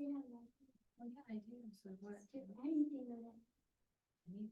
Well, yeah, I do, so what? Anything of that.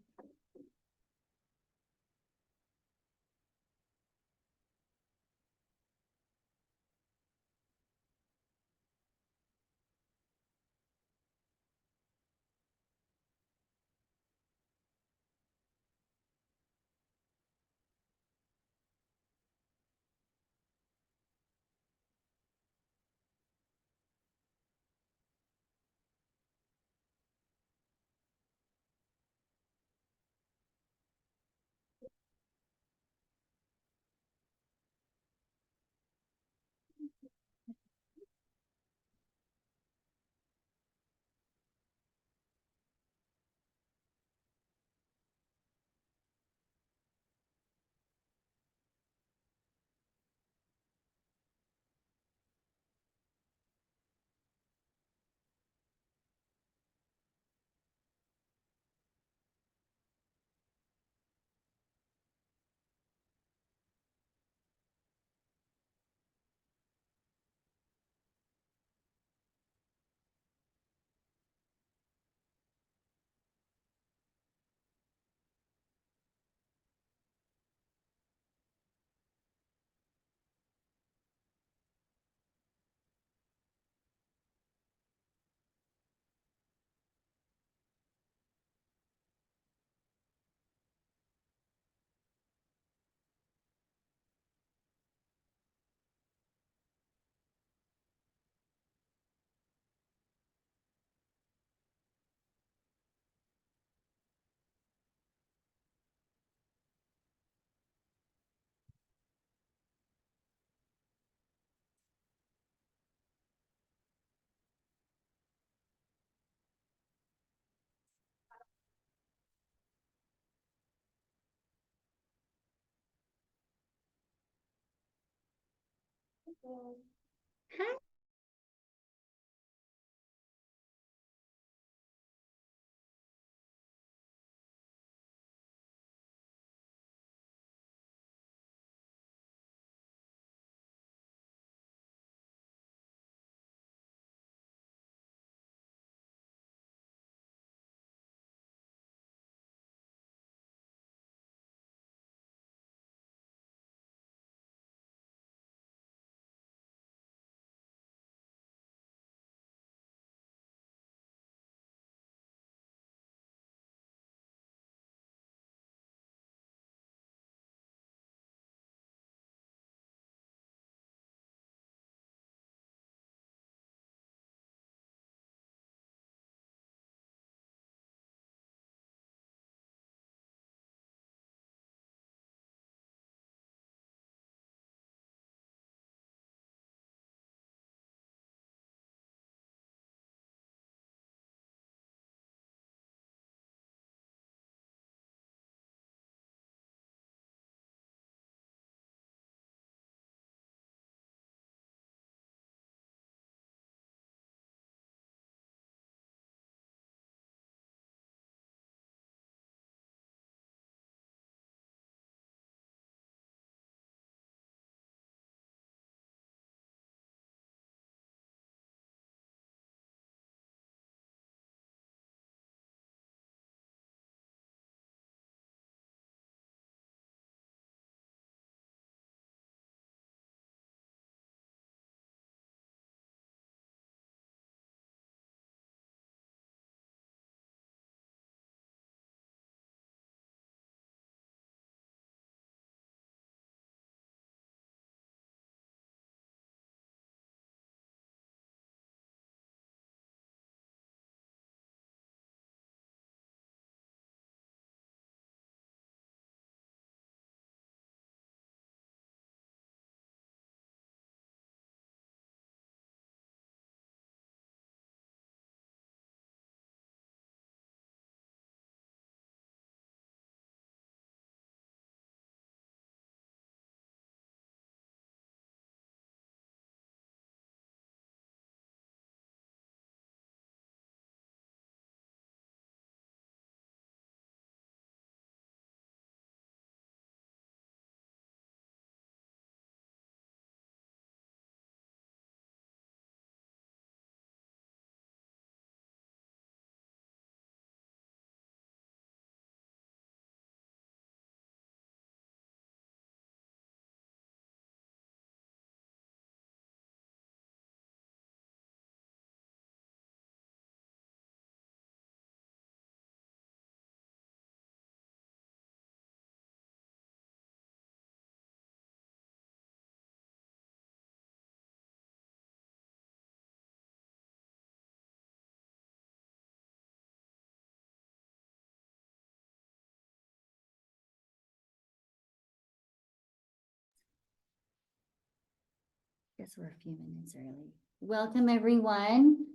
Guess we're a few minutes early. Welcome, everyone.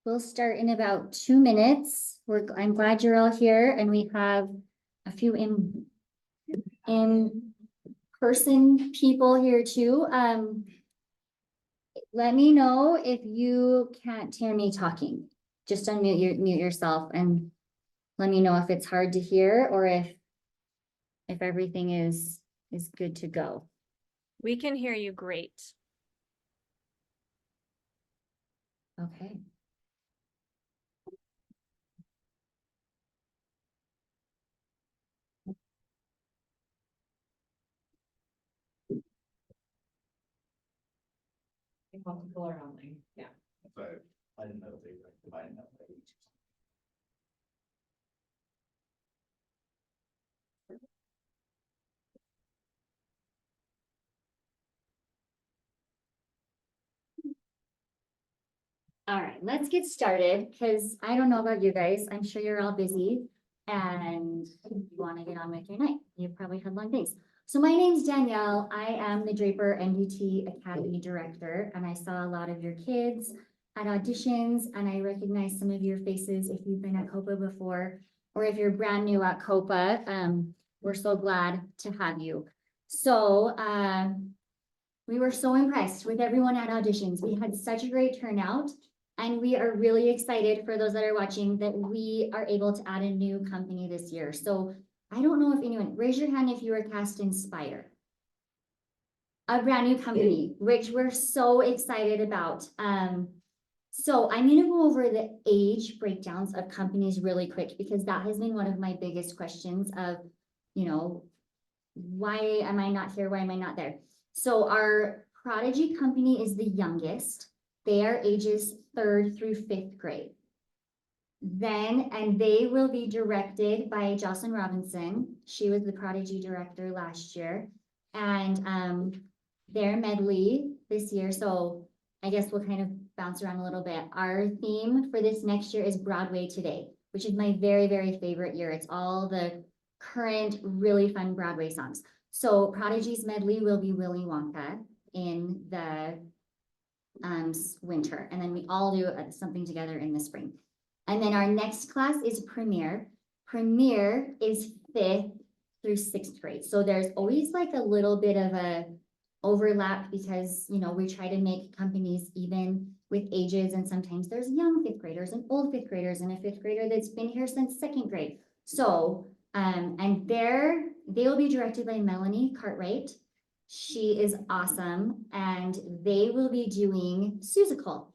We'll start in about 2 minutes. I'm glad you're all here, and we have a few in person people here too. Let me know if you can't hear me talking. Just mute yourself and let me know if it's hard to hear or if everything is good to go. We can hear you great. Okay. Multiple or only, yeah. But I didn't know they were dividing up. All right, let's get started because I don't know about you guys. I'm sure you're all busy and you want to get on with your night. You've probably had long days. So my name's Danielle. I am the Draper MDT Academy Director, and I saw a lot of your kids at auditions, and I recognize some of your faces if you've been at COPA before, or if you're brand new at COPA. We're so glad to have you. So we were so impressed with everyone at auditions. We had such a great turnout. And we are really excited for those that are watching that we are able to add a new company this year. So I don't know if anyone, raise your hand if you were cast in Spire. A brand new company, which we're so excited about. So I'm gonna go over the age breakdowns of companies really quick because that has been one of my biggest questions of, why am I not here? Why am I not there? So our Prodigy company is the youngest. They are ages 3rd through 5th grade. And they will be directed by Jocelyn Robinson. She was the Prodigy director last year. And they're medley this year. So I guess we'll kind of bounce around a little bit. Our theme for this next year is Broadway Today, which is my very, very favorite year. It's all the current, really fun Broadway songs. So Prodigy's medley will be Willy Wonka in the winter, and then we all do something together in the spring. And then our next class is Premiere. Premiere is 5th through 6th grade. So there's always like a little bit of a overlap because, we try to make companies even with ages, and sometimes there's young 5th graders and old 5th graders and a 5th grader that's been here since 2nd grade. So, and they will be directed by Melanie Cartwright. She is awesome, and they will be doing Seussical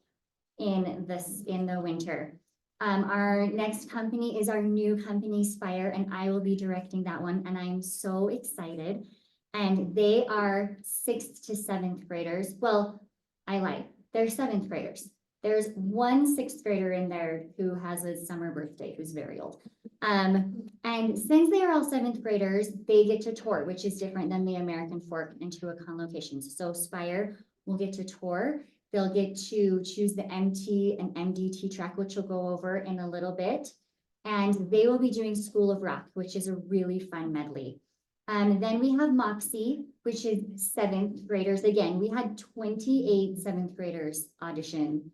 in the winter. Our next company is our new company, Spire, and I will be directing that one, and I'm so excited. And they are 6th to 7th graders. Well, I lied. They're 7th graders. There's one 6th grader in there who has a summer birthday, who's very old. And since they are all 7th graders, they get to tour, which is different than the American Fork and Tuacahn locations. So Spire will get to tour. They'll get to choose the MT and MDT track, which we'll go over in a little bit. And they will be doing School of Rock, which is a really fun medley. Then we have Moxie, which is 7th graders. Again, we had 28 7th graders audition.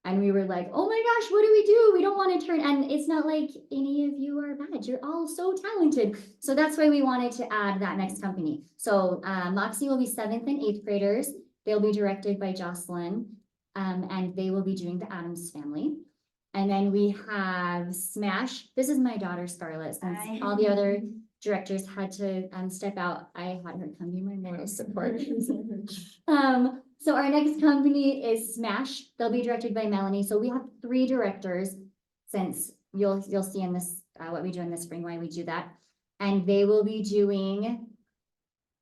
And we were like, oh my gosh, what do we do? We don't want to turn, and it's not like any of you are bad. You're all so talented. So that's why we wanted to add that next company. So Moxie will be 7th and 8th graders. They'll be directed by Jocelyn, and they will be doing the Addams Family. And then we have Smash. This is my daughter, Scarlett, since all the other directors had to step out. I had her come be my moral support. So our next company is Smash. They'll be directed by Melanie. So we have 3 directors, since you'll see in this what we do in the spring, why we do that. And they will be doing,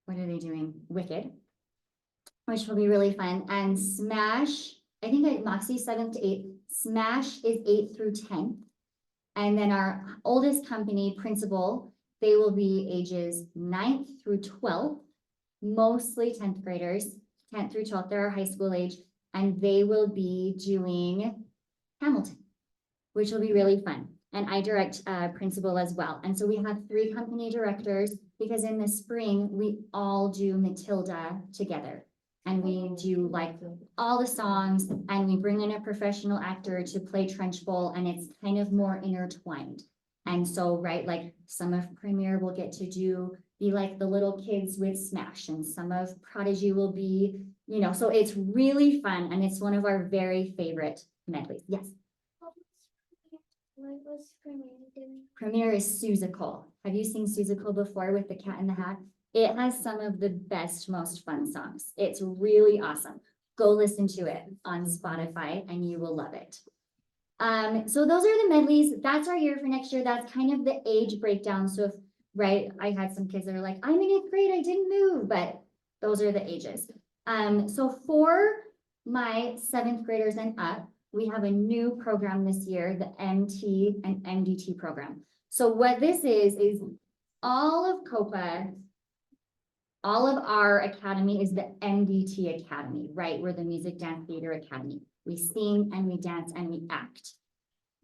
what are they doing? Wicked, which will be really fun. And Smash, I think Moxie 7th to 8th. Smash is 8th through 10th. And then our oldest company, Principal, they will be ages 9th through 12th, mostly 10th graders, 10th through 12th, they're our high school age, and they will be doing Hamilton, which will be really fun. And I direct Principal as well. And so we have 3 company directors because in the spring, we all do Matilda together. And we do like all the songs and we bring in a professional actor to play trench bowl and it's kind of more intertwined. And so, right, like some of Premiere will get to be like the little kids with Smash and some of Prodigy will be, you know, so it's really fun and it's one of our very favorite medleys. Yes. What was Premiere doing? Premiere is Seussical. Have you seen Seussical before with the Cat in the Hat? It has some of the best, most fun songs. It's really awesome. Go listen to it on Spotify and you will love it. So those are the medleys. That's our year for next year. That's kind of the age breakdown. So if, right, I had some kids that are like, I'm in 8th grade, I didn't move, but those are the ages. So for my 7th graders and up, we have a new program this year, the MT and MDT program. So what this is all of COPA, all of our academy is the MDT Academy, right? We're the Music Dance Theater Academy. We sing and we dance and we act.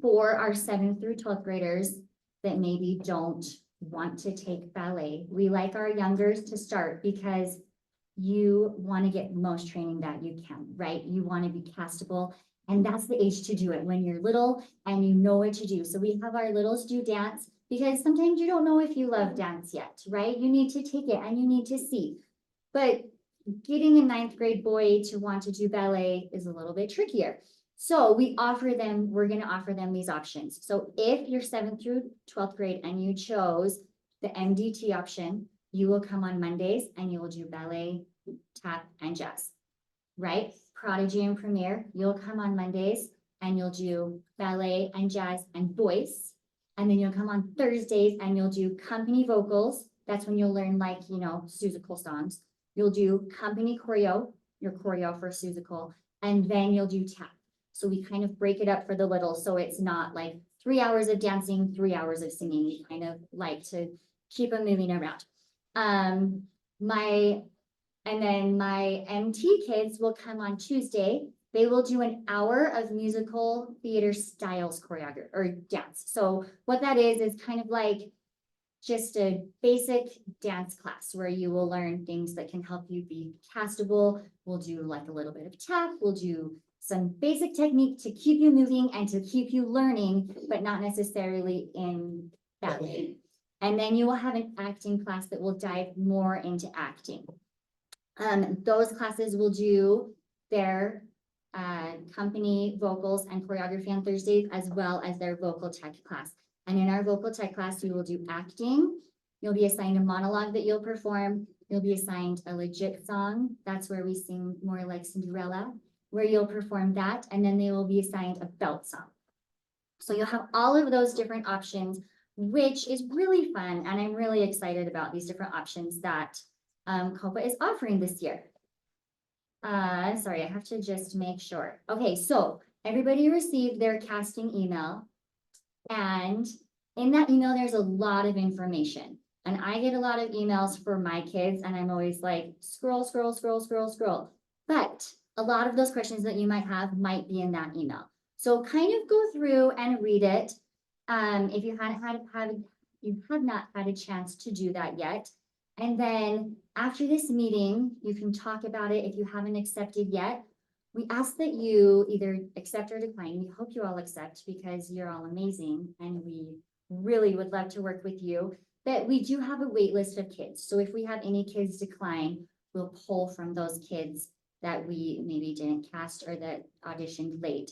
For our 7th through 12th graders that maybe don't want to take ballet, we like our youngers to start because you want to get most training that you can, right? You want to be castable. And that's the age to do it when you're little and you know what to do. So we have our littles do dance because sometimes you don't know if you love dance yet, right? You need to take it and you need to see. But getting a 9th grade boy to want to do ballet is a little bit trickier. So we're going to offer them these options. So if you're 7th through 12th grade and you chose the MDT option, you will come on Mondays and you will do ballet, tap, and jazz, right? Prodigy and Premiere, you'll come on Mondays and you'll do ballet and jazz and voice. And then you'll come on Thursdays and you'll do company vocals. That's when you'll learn like, you know, Seussical songs. You'll do company choreo, your choreo for Seussical, and then you'll do tap. So we kind of break it up for the little, so it's not like 3 hours of dancing, 3 hours of singing. We kind of like to keep them moving around. And then my MT kids will come on Tuesday. They will do an hour of musical theater styles choreography or dance. So what that is kind of like just a basic dance class where you will learn things that can help you be castable. We'll do like a little bit of tap. We'll do some basic technique to keep you moving and to keep you learning, but not necessarily in ballet. And then you will have an acting class that will dive more into acting. Those classes will do their company vocals and choreography on Thursdays, as well as their vocal tech class. And in our vocal tech class, you will do acting. You'll be assigned a monologue that you'll perform. You'll be assigned a legit song. That's where we sing more like Cinderella, where you'll perform that. And then they will be assigned a belt song. So you'll have all of those different options, which is really fun. And I'm really excited about these different options that COPA is offering this year. Sorry, I have to just make sure. Okay, so everybody received their casting email. And in that email, there's a lot of information. And I get a lot of emails for my kids, and I'm always like, scroll, scroll, scroll, scroll, scroll. But a lot of those questions that you might have might be in that email. So kind of go through and read it. If you have not had a chance to do that yet. And then after this meeting, you can talk about it if you haven't accepted yet. We ask that you either accept or decline. We hope you all accept because you're all amazing and we really would love to work with you. But we do have a wait list of kids. So if we have any kids decline, we'll pull from those kids that we maybe didn't cast or that auditioned late.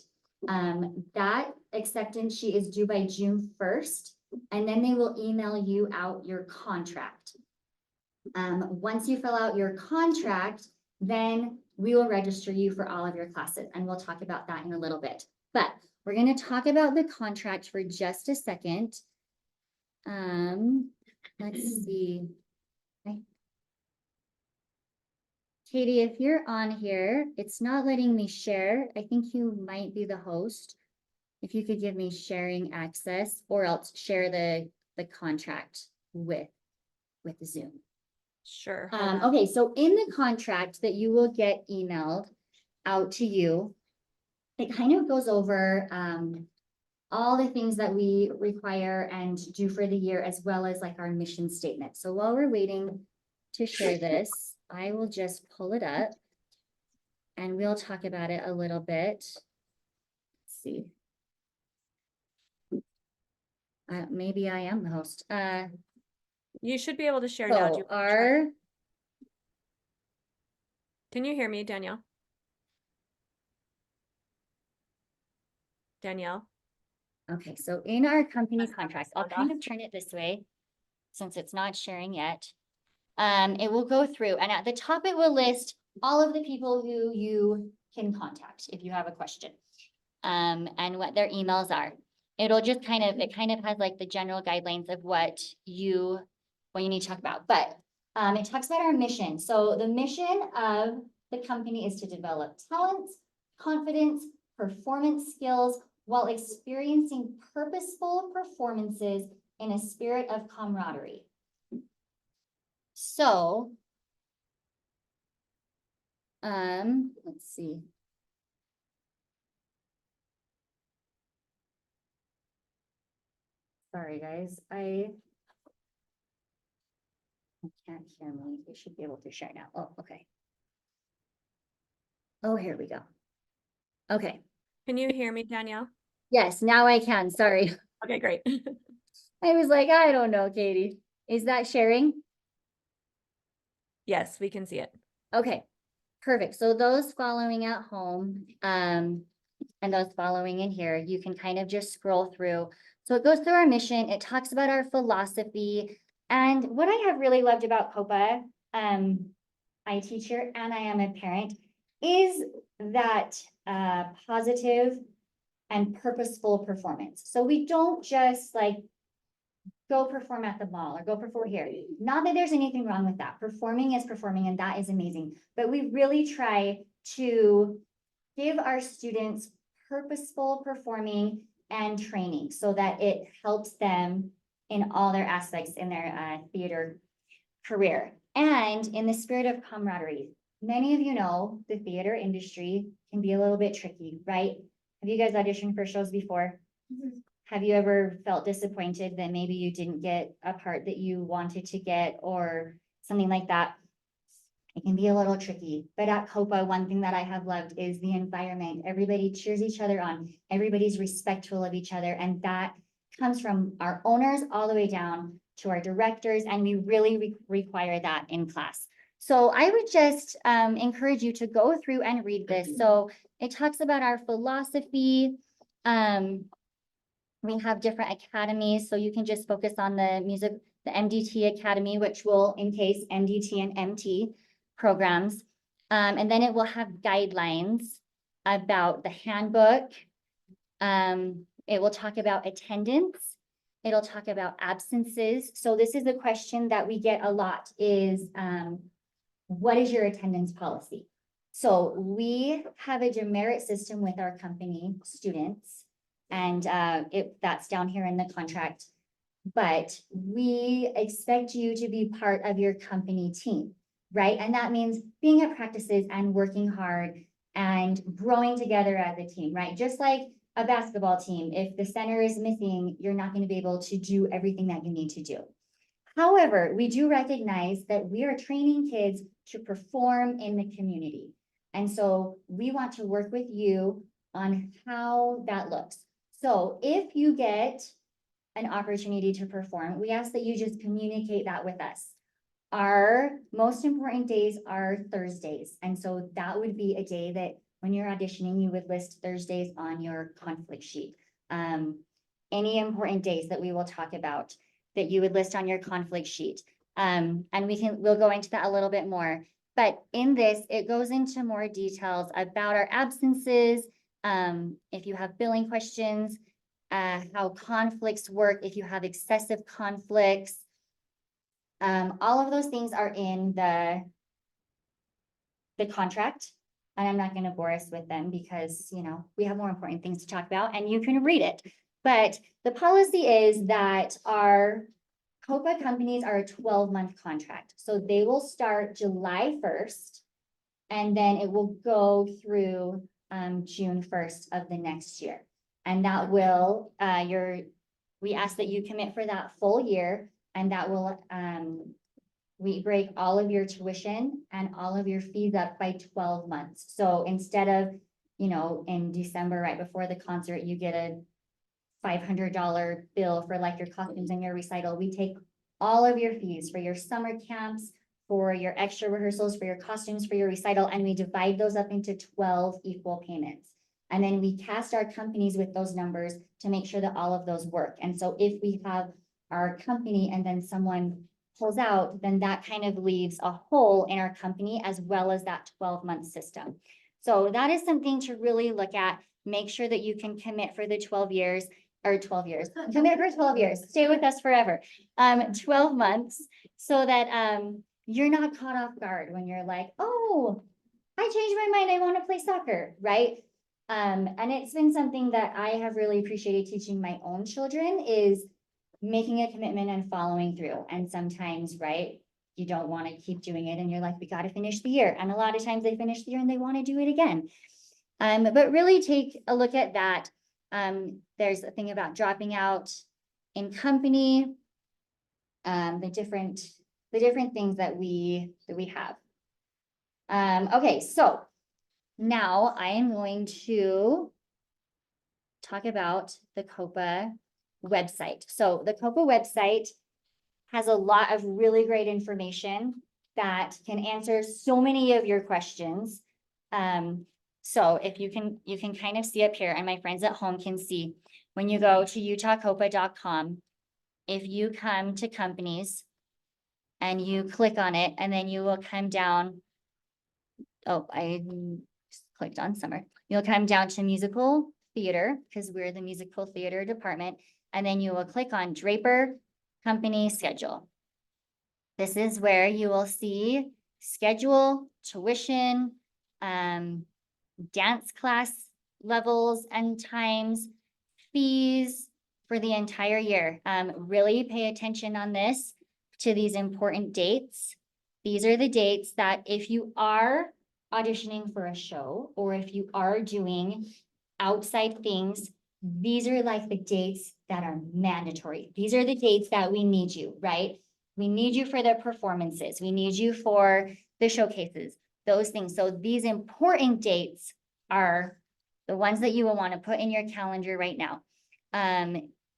That acceptance sheet is due by June 1st, and then they will email you out your contract. Once you fill out your contract, then we will register you for all of your classes, and we'll talk about that in a little bit. But we're going to talk about the contract for just a second. Let's see. Okay. Katie, if you're on here, it's not letting me share. I think you might be the host. If you could give me sharing access, or else share the contract with Zoom. Sure. Okay, so in the contract that you will get emailed out to you, it kind of goes over all the things that we require and do for the year, as well as like our mission statement. So while we're waiting to share this, I will just pull it up. and we'll talk about it a little bit. Let's see. Maybe I am the host. You should be able to share now. Do So you wanna try? our, Can you hear me, Danielle? Danielle? okay, so in our company That's contract, not I'll kind off. of turn it this way, since it's not sharing yet. It will go through, and at the top, it will list all of the people who you can contact if you have a question. And what their emails are. It'll just it kind of has like the general guidelines of what you need to talk about, but it talks about our mission. So the mission of the company is to develop talents, confidence, performance skills while experiencing purposeful performances in a spirit of camaraderie. So, let's see. Sorry, guys, I can't hear me. You should be able to share now. Oh, okay. Oh, here we go. Okay, Can you hear me, Danielle? yes, now I can. Sorry. Okay, great. I was like, I don't know, Katie. Is that sharing? Yes, we can see it. Okay, perfect. So those following at home, and those following in here, you can kind of just scroll through. So it goes through our mission, it talks about our philosophy, and what I have really loved about COPA, I teach here and I am a parent, is that positive and purposeful performance. So we don't just like go perform at the mall or go perform here. Not that there's anything wrong with that. Performing is performing and that is amazing. But we really try to give our students purposeful performing and training so that it helps them in all their aspects in their theater career. And in the spirit of camaraderie, many of you know the theater industry can be a little bit tricky, right? Have you guys auditioned for shows before? Have you ever felt disappointed that maybe you didn't get a part that you wanted to get or something like that? It can be a little tricky, but at COPA, one thing that I have loved is the environment. Everybody cheers each other on, everybody's respectful of each other, and that comes from our owners all the way down to our directors, and we really require that in class. So I would just encourage you to go through and read this. So it talks about our philosophy. We have different academies, so you can just focus on the music, the MDT Academy, which will encase MDT and MT programs. And then it will have guidelines about the handbook. It will talk about attendance. It'll talk about absences. So this is a question that we get a lot is, what is your attendance policy? So we have a demerit system with our company students, and that's down here in the contract. But we expect you to be part of your company team, right? And that means being at practices and working hard and growing together as a team, right? Just like a basketball team, if the center is missing, you're not going to be able to do everything that you need to do. However, we do recognize that we are training kids to perform in the community. And so we want to work with you on how that looks. So if you get an opportunity to perform, we ask that you just communicate that with us. Our most important days are Thursdays. And so that would be a day that when you're auditioning, you would list Thursdays on your conflict sheet. Any important days that we will talk about that you would list on your conflict sheet. And we'll go into that a little bit more. But in this, it goes into more details about our absences, if you have billing questions, how conflicts work, if you have excessive conflicts. All of those things are in the contract. And I'm not going to bore us with them because, you know, we have more important things to talk about and you can read it. But the policy is that our COPA companies are a 12-month contract. So they will start July 1st and then it will go through June 1st of the next year. And that will, we ask that you commit for that full year, and that will we break all of your tuition and all of your fees up by 12 months. So instead of, in December, right before the concert, you get a $500 bill for like your costumes and your recital, we take all of your fees for your summer camps, for your extra rehearsals, for your costumes, for your recital, and we divide those up into 12 equal payments. And then we task our companies with those numbers to make sure that all of those work. And so if we have our company and then someone pulls out, then that kind of leaves a hole in our company as well as that 12-month system. So that is something to really look at. Make sure that you can commit for the 12 years or 12 years, commit for 12 years, stay with us forever. 12 months so that you're not caught off guard when you're like, oh, I changed my mind, I want to play soccer, right? And it's been something that I have really appreciated teaching my own children is making a commitment and following through. And sometimes, right, you don't want to keep doing it and you're like, we got to finish the year. And a lot of times they finish the year and they want to do it again. But really take a look at that. There's a thing about dropping out in company, the different things that we have. Okay, so now I am going to talk about the COPA website. So the COPA website has a lot of really great information that can answer so many of your questions. So if you can kind of see up here, and my friends at home can see, when you go to utahcopa.com, if you come to companies and you click on it, and then you will come down. Oh, I clicked on summer. You'll come down to musical theater because we're the musical theater department. And then you will click on Draper company schedule. This is where you will see schedule, tuition, dance class levels and times, fees for the entire year. Really pay attention on this to these important dates. These are the dates that if you are auditioning for a show or if you are doing outside things, these are like the dates that are mandatory. These are the dates that we need you, right? We need you for the performances. We need you for the showcases, those things. So these important dates are the ones that you will want to put in your calendar right now.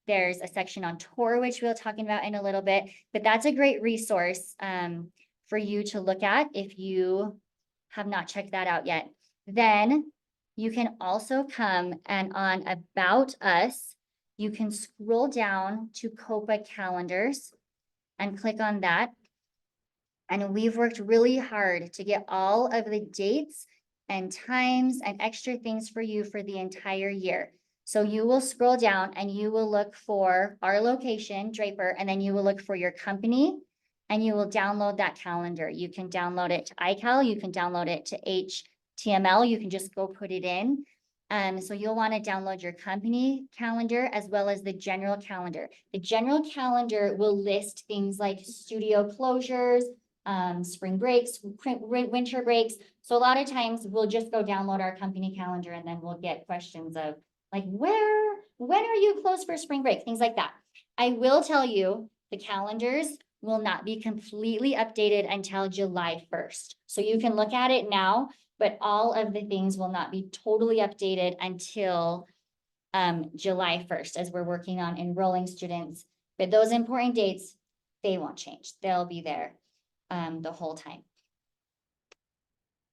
There's a section on tour, which we'll talking about in a little bit, but that's a great resource for you to look at if you have not checked that out yet. Then you can also come and on About Us, you can scroll down to COPA calendars and click on that. And we've worked really hard to get all of the dates and times and extra things for you for the entire year. So you will scroll down and you will look for our location, Draper, and then you will look for your company and you will download that calendar. You can download it to iCal, you can download it to HTML, you can just go put it in. So you'll want to download your company calendar as well as the general calendar. The general calendar will list things like studio closures, spring breaks, winter breaks. So a lot of times we'll just go download our company calendar and then we'll get questions of like, when are you closed for spring break? Things like that. I will tell you the calendars will not be completely updated until July 1st. So you can look at it now, but all of the things will not be totally updated until July 1st as we're working on enrolling students. But those important dates, they won't change. They'll be there the whole time.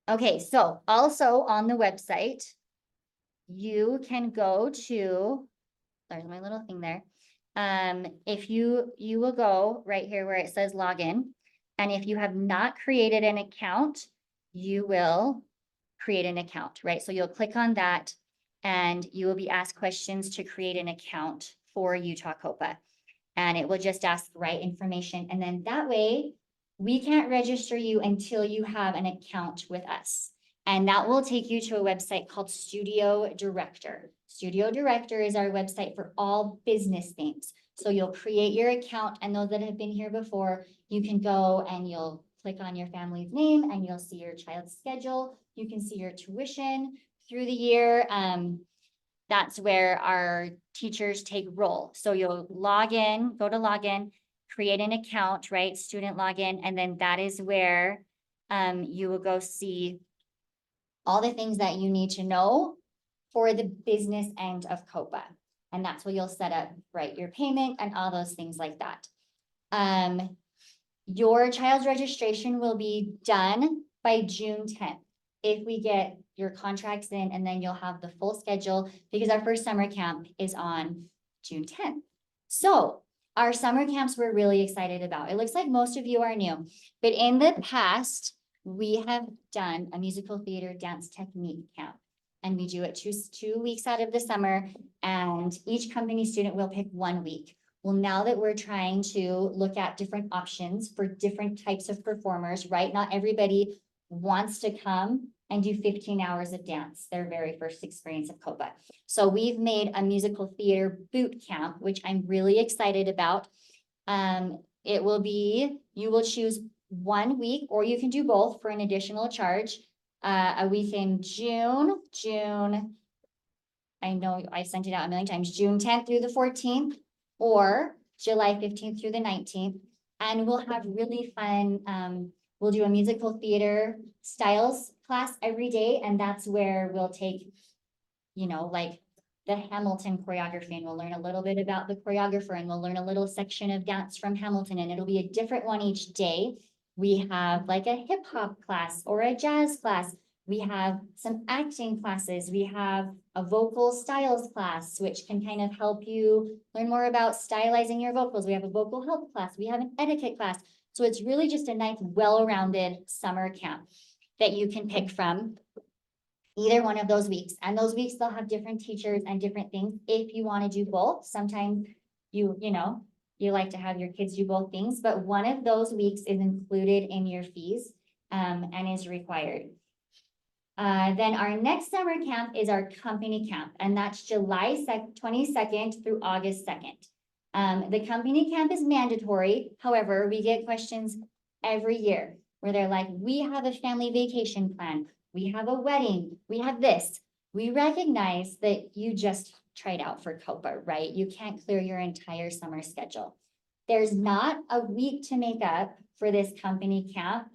Okay, so also on the website, you can go to, there's my little thing there. If you will go right here where it says login, and if you have not created an account, you will create an account, right? So you'll click on that and you will be asked questions to create an account for Utah COPA. And it will just ask the right information. And then that way we can't register you until you have an account with us. And that will take you to a website called Studio Director. Studio Director is our website for all business things. So you'll create your account, and those that have been here before, you can go and you'll click on your family's name and you'll see your child's schedule. You can see your tuition through the year. That's where our teachers take roll. So you'll log in, go to login, create an account, right? Student login, and then that is where you will go see all the things that you need to know for the business end of COPA. And that's where you'll set up, right, your payment and all those things like that. Your child's registration will be done by June 10th. If we get your contracts in, and then you'll have the full schedule, because our first summer camp is on June 10th. So our summer camps we're really excited about. It looks like most of you are new, but in the past, we have done a musical theater dance technique camp. And we do it two weeks out of the summer, and each company student will pick 1 week. Well, now that we're trying to look at different options for different types of performers, right? Not everybody wants to come and do 15 hours of dance, their very first experience of COPA. So we've made a musical theater boot camp, which I'm really excited about. It will be, you will choose 1 week, or you can do both for an additional charge. A week in June, I know I sent it out a million times, June 10th through the 14th, or July 15th through the 19th. And we'll have really fun, we'll do a musical theater styles class every day. And that's where we'll take, like the Hamilton choreography, and we'll learn a little bit about the choreographer, and we'll learn a little section of dance from Hamilton, and it'll be a different one each day. We have like a hip hop class or a jazz class. We have some acting classes. We have a vocal styles class, which can kind of help you learn more about stylizing your vocals. We have a vocal health class. We have an etiquette class. So it's really just a nice, well-rounded summer camp that you can pick from either one of those weeks. And those weeks, they'll have different teachers and different things. If you want to do both, sometimes you like to have your kids do both things, but one of those weeks is included in your fees and is required. Then our next summer camp is our company camp, and that's July 22nd through August 2nd. The company camp is mandatory. However, we get questions every year where they're like, we have a family vacation plan. We have a wedding. We have this. We recognize that you just tried out for COPA, right? You can't clear your entire summer schedule. There's not a week to make up for this company camp.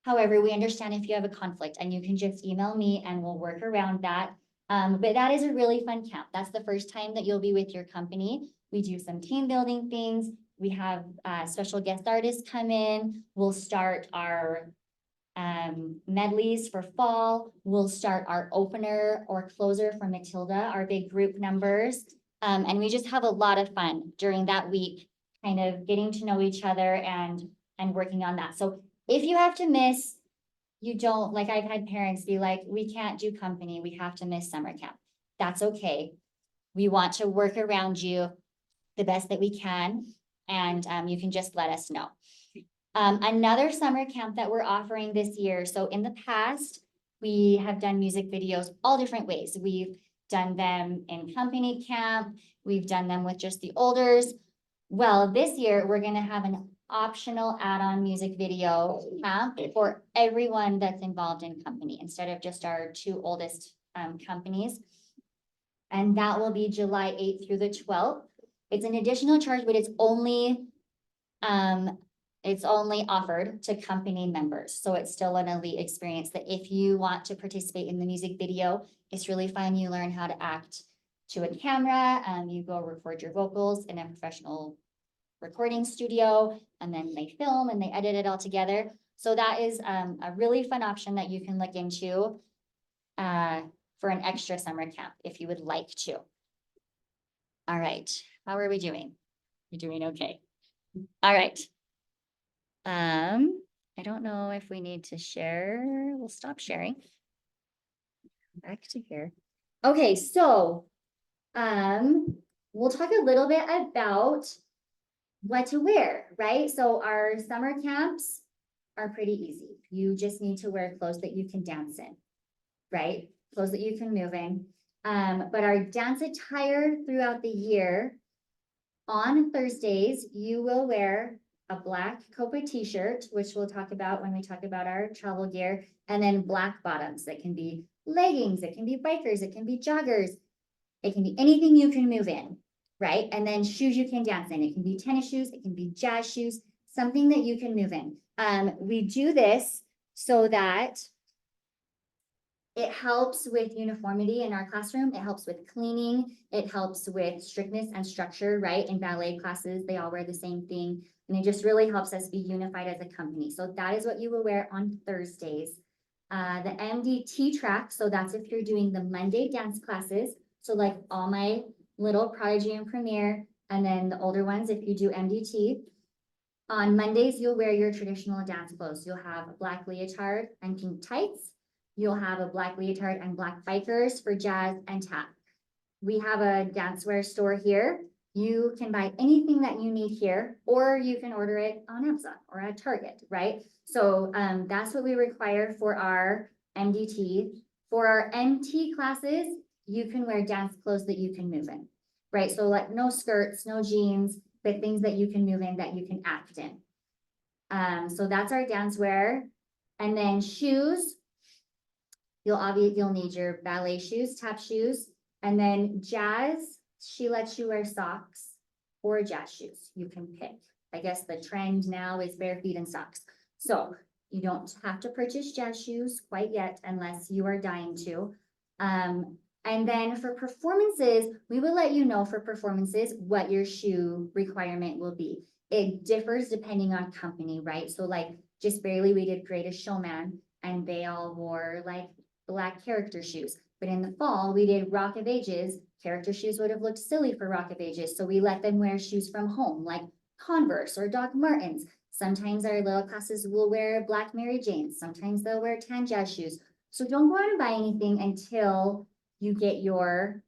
However, we understand if you have a conflict, and you can just email me and we'll work around that. But that is a really fun camp. That's the first time that you'll be with your company. We do some team building things. We have special guest artists come in. We'll start our medleys for fall. We'll start our opener or closer for Matilda, our big group numbers. And we just have a lot of fun during that week, kind of getting to know each other and working on that. So if you have to miss, you don't, like I've had parents be like, we can't do company, we have to miss summer camp. That's okay. We want to work around you the best that we can, and you can just let us know. Another summer camp that we're offering this year. So in the past, we have done music videos all different ways. We've done them in company camp. We've done them with just the olders. Well, this year we're going to have an optional add-on music video camp for everyone that's involved in company, instead of just our 2 oldest companies. And that will be July 8th through the 12th. It's an additional charge, but it's only offered to company members. So it's still an elite experience that if you want to participate in the music video, it's really fun. You learn how to act to a camera. You go record your vocals in a professional recording studio, and then they film and they edit it all together. So that is a really fun option that you can look into for an extra summer camp if you would like to. All right, how are we doing? You're doing okay. All right. I don't know if we need to share. We'll stop sharing. Back to here. Okay, so we'll talk a little bit about what to wear, right? So our summer camps are pretty easy. You just need to wear clothes that you can dance in, right? Clothes that you can move in. But our dance attire throughout the year, on Thursdays, you will wear a black COPA t-shirt, which we'll talk about when we talk about our travel gear, and then black bottoms. That can be leggings, it can be bikers, it can be joggers, it can be anything you can move in. right? And then shoes you can dance in. It can be tennis shoes, it can be jazz shoes, something that you can move in. We do this so that it helps with uniformity in our classroom. It helps with cleaning. It helps with strictness and structure, right? In ballet classes, they all wear the same thing. And it just really helps us be unified as a company. So that is what you will wear on Thursdays. The MDT track, so that's if you're doing the Monday dance classes. So like all my little Prodigy and Premier, and then the older ones, if you do MDT. On Mondays, you'll wear your traditional dance clothes. You'll have a black leotard and pink tights. You'll have a black leotard and black bikers for jazz and tap. We have a dancewear store here. You can buy anything that you need here, or you can order it on Amazon or at Target, right? So that's what we require for our MDT. For our MT classes, you can wear dance clothes that you can move in, right? So like no skirts, no jeans, but things that you can move in, that you can act in. So that's our dancewear. And then shoes, you'll need your ballet shoes, tap shoes, and then jazz, she lets you wear socks or jazz shoes. You can pick. I guess the trend now is bare feet and socks. So you don't have to purchase jazz shoes quite yet unless you are dying to. And then for performances, we will let you know for performances what your shoe requirement will be. It differs depending on company, right? So like just barely we did Greatest Showman and they all wore like black character shoes. But in the fall, we did Rock of Ages. Character shoes would have looked silly for Rock of Ages. So we let them wear shoes from home, like Converse or Doc Martens. Sometimes our little classes will wear black Mary Janes. Sometimes they'll wear tan jazz shoes. So don't go out and buy anything until you get your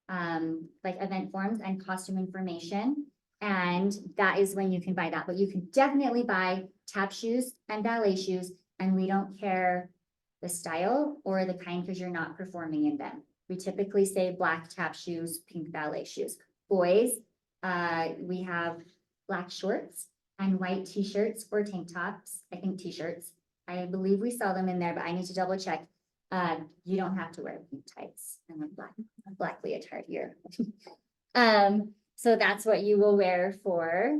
like event forms and costume information. And that is when you can buy that. But you can definitely buy tap shoes and ballet shoes. And we don't care the style or the kind because you're not performing in them. We typically say black tap shoes, pink ballet shoes. Boys, we have black shorts and white t-shirts or tank tops. I think t-shirts. I believe we sell them in there, but I need to double check. You don't have to wear pink tights and a black leotard here. So that's what you will wear for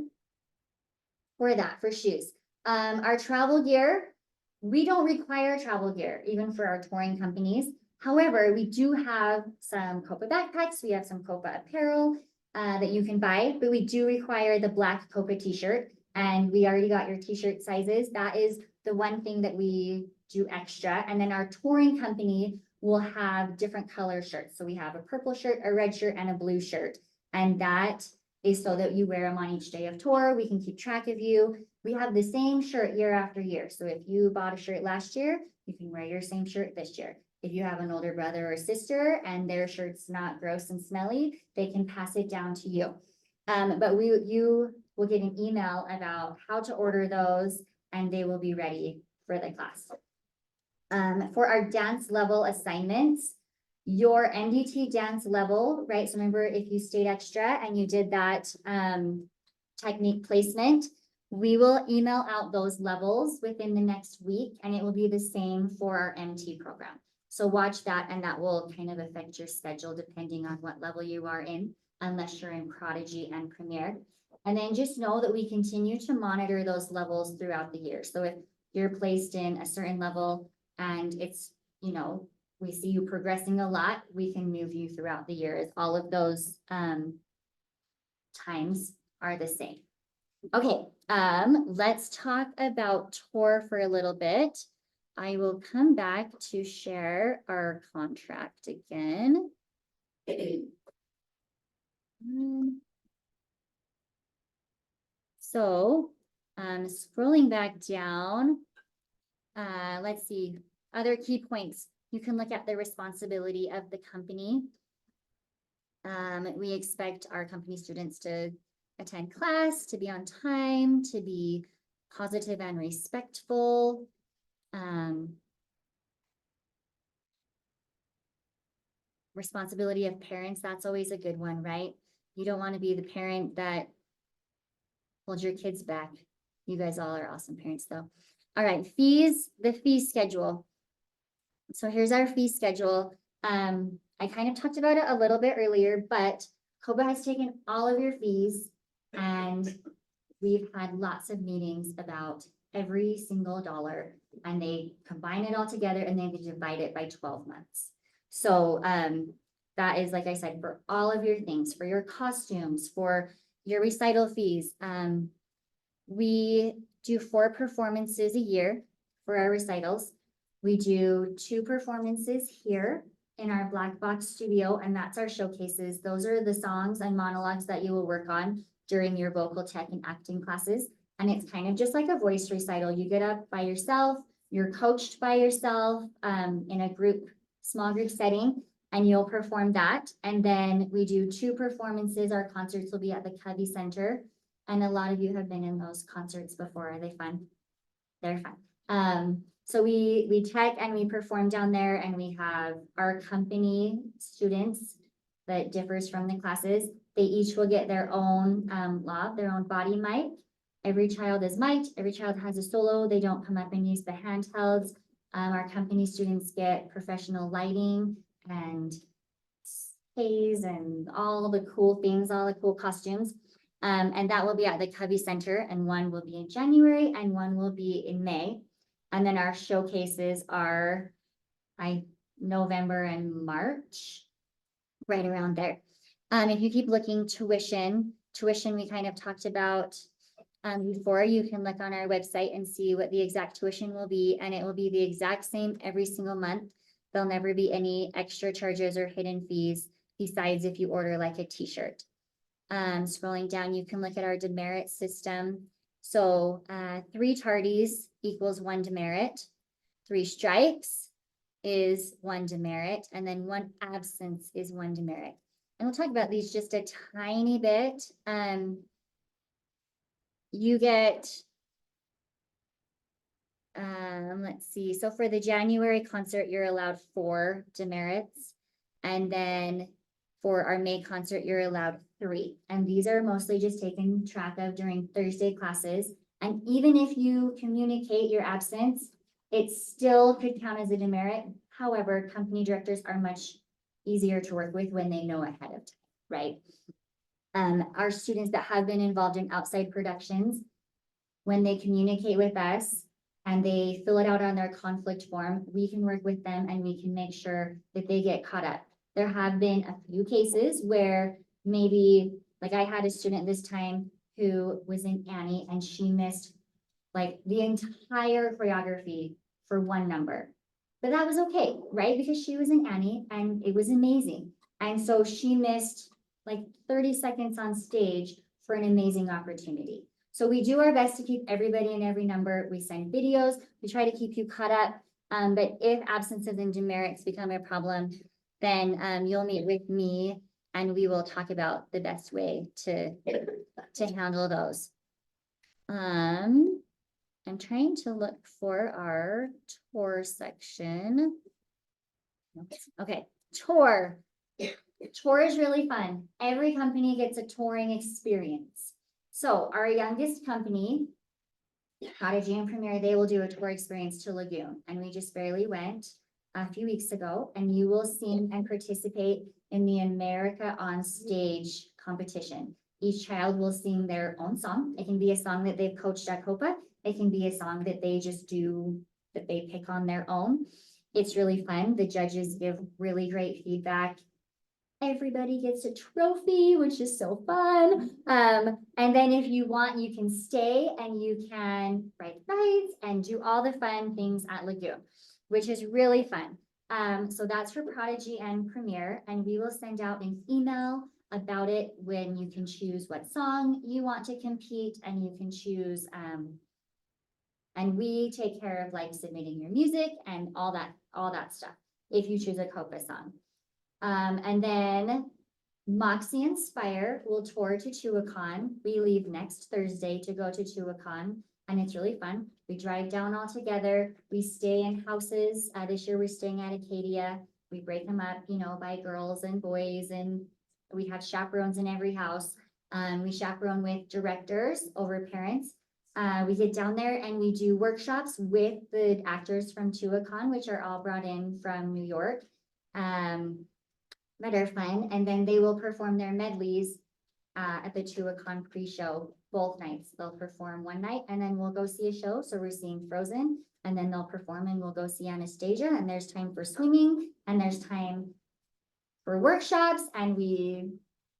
that, for shoes. Our travel gear, we don't require travel gear, even for our touring companies. However, we do have some COPA backpacks. We have some COPA apparel that you can buy, but we do require the black COPA t-shirt. And we already got your t-shirt sizes. That is the one thing that we do extra. And then our touring company will have different color shirts. So we have a purple shirt, a red shirt, and a blue shirt. And that is so that you wear them on each day of tour. We can keep track of you. We have the same shirt year after year. So if you bought a shirt last year, you can wear your same shirt this year. If you have an older brother or sister and their shirt's not gross and smelly, they can pass it down to you. But you will get an email about how to order those and they will be ready for the class. For our dance level assignments, your MDT dance level, right? So remember, if you stayed extra and you did that technique placement, we will email out those levels within the next week, and it will be the same for our MT program. So watch that, and that will kind of affect your schedule depending on what level you are in, unless you're in Prodigy and Premier. And then just know that we continue to monitor those levels throughout the year. So if you're placed in a certain level and it's, you know, we see you progressing a lot, we can move you throughout the year as all of those times are the same. Okay, let's talk about tour for a little bit. I will come back to share our contract again. So, scrolling back down, let's see, other key points. You can look at the responsibility of the company. We expect our company students to attend class, to be on time, to be positive and respectful. Responsibility of parents, that's always a good one, right? You don't want to be the parent that holds your kids back. You guys all are awesome parents though. All right, fees, the fee schedule. So here's our fee schedule. I kind of talked about it a little bit earlier, but COPA has taken all of your fees and we've had lots of meetings about every single dollar. And they combine it all together and then they divide it by 12 months. So that is, like I said, for all of your things, for your costumes, for your recital fees. We do 4 performances a year for our recitals. We do 2 performances here in our black box studio, and that's our showcases. Those are the songs and monologues that you will work on during your vocal tech and acting classes. And it's kind of just like a voice recital. You get up by yourself, you're coached by yourself in a group, small group setting, and you'll perform that. And then we do 2 performances. Our concerts will be at the Covey Center. And a lot of you have been in those concerts before. Are they fun? They're fun. So we tech and we perform down there, and we have our company students that differs from the classes. They each will get their own their own body mic. Every child is mic'd. Every child has a solo. They don't come up and use the handhelds. Our company students get professional lighting and haze and all the cool things, all the cool costumes. And that will be at the Covey Center, and one will be in January and one will be in May. And then our showcases are November and March, right around there. If you keep looking, tuition we kind of talked about before. You can look on our website and see what the exact tuition will be, and it will be the exact same every single month. There'll never be any extra charges or hidden fees besides if you order like a t-shirt. Scrolling down, you can look at our demerit system. So 3 tardies equals 1 demerit, 3 strikes is 1 demerit, and then 1 absence is 1 demerit. And we'll talk about these just a tiny bit. You get, let's see, so for the January concert, you're allowed 4 demerits. And then for our May concert, you're allowed 3. And these are mostly just taken track of during Thursday classes. And even if you communicate your absence, it still could count as a demerit. However, company directors are much easier to work with when they know ahead of time, right? Our students that have been involved in outside productions, when they communicate with us and they fill it out on their conflict form, we can work with them and we can make sure that they get caught up. There have been a few cases where maybe, like I had a student this time who was in Annie and she missed like the entire choreography for 1 number. But that was okay, right? Because she was in Annie and it was amazing. And so she missed like 30 seconds on stage for an amazing opportunity. So we do our best to keep everybody in every number. We send videos, we try to keep you caught up. But if absences and demerits become a problem, then you'll meet with me and we will talk about the best way to handle those. I'm trying to look for our tour section. Okay, tour. Tour is really fun. Every company gets a touring experience. So our youngest company, Prodigy and Premier, they will do a tour experience to Lagoon. And we just barely went a few weeks ago, and you will sing and participate in the America on Stage competition. Each child will sing their own song. It can be a song that they've coached at COPA. It can be a song that they just do, that they pick on their own. It's really fun. The judges give really great feedback. Everybody gets a trophy, which is so fun. And then if you want, you can stay and you can ride rides and do all the fun things at Lagoon, which is really fun. So that's for Prodigy and Premier, and we will send out an email about it when you can choose what song you want to compete, and you can choose, and we take care of like submitting your music and all that stuff if you choose a COPA song. And then Moxie Inspire will tour to Tuacahn. We leave next Thursday to go to Tuacahn, and it's really fun. We drive down all together. We stay in houses. This year we're staying at Acadia. We break them up, you know, by girls and boys, and we have chaperones in every house. We chaperone with directors over parents. We get down there and we do workshops with the actors from Tuacahn, which are all brought in from New York. that are fun, and then they will perform their medleys at the Tuacahn pre-show both nights. They'll perform one night and then we'll go see a show. So we're seeing Frozen and then they'll perform and we'll go see Anastasia, and there's time for swimming and there's time for workshops, and we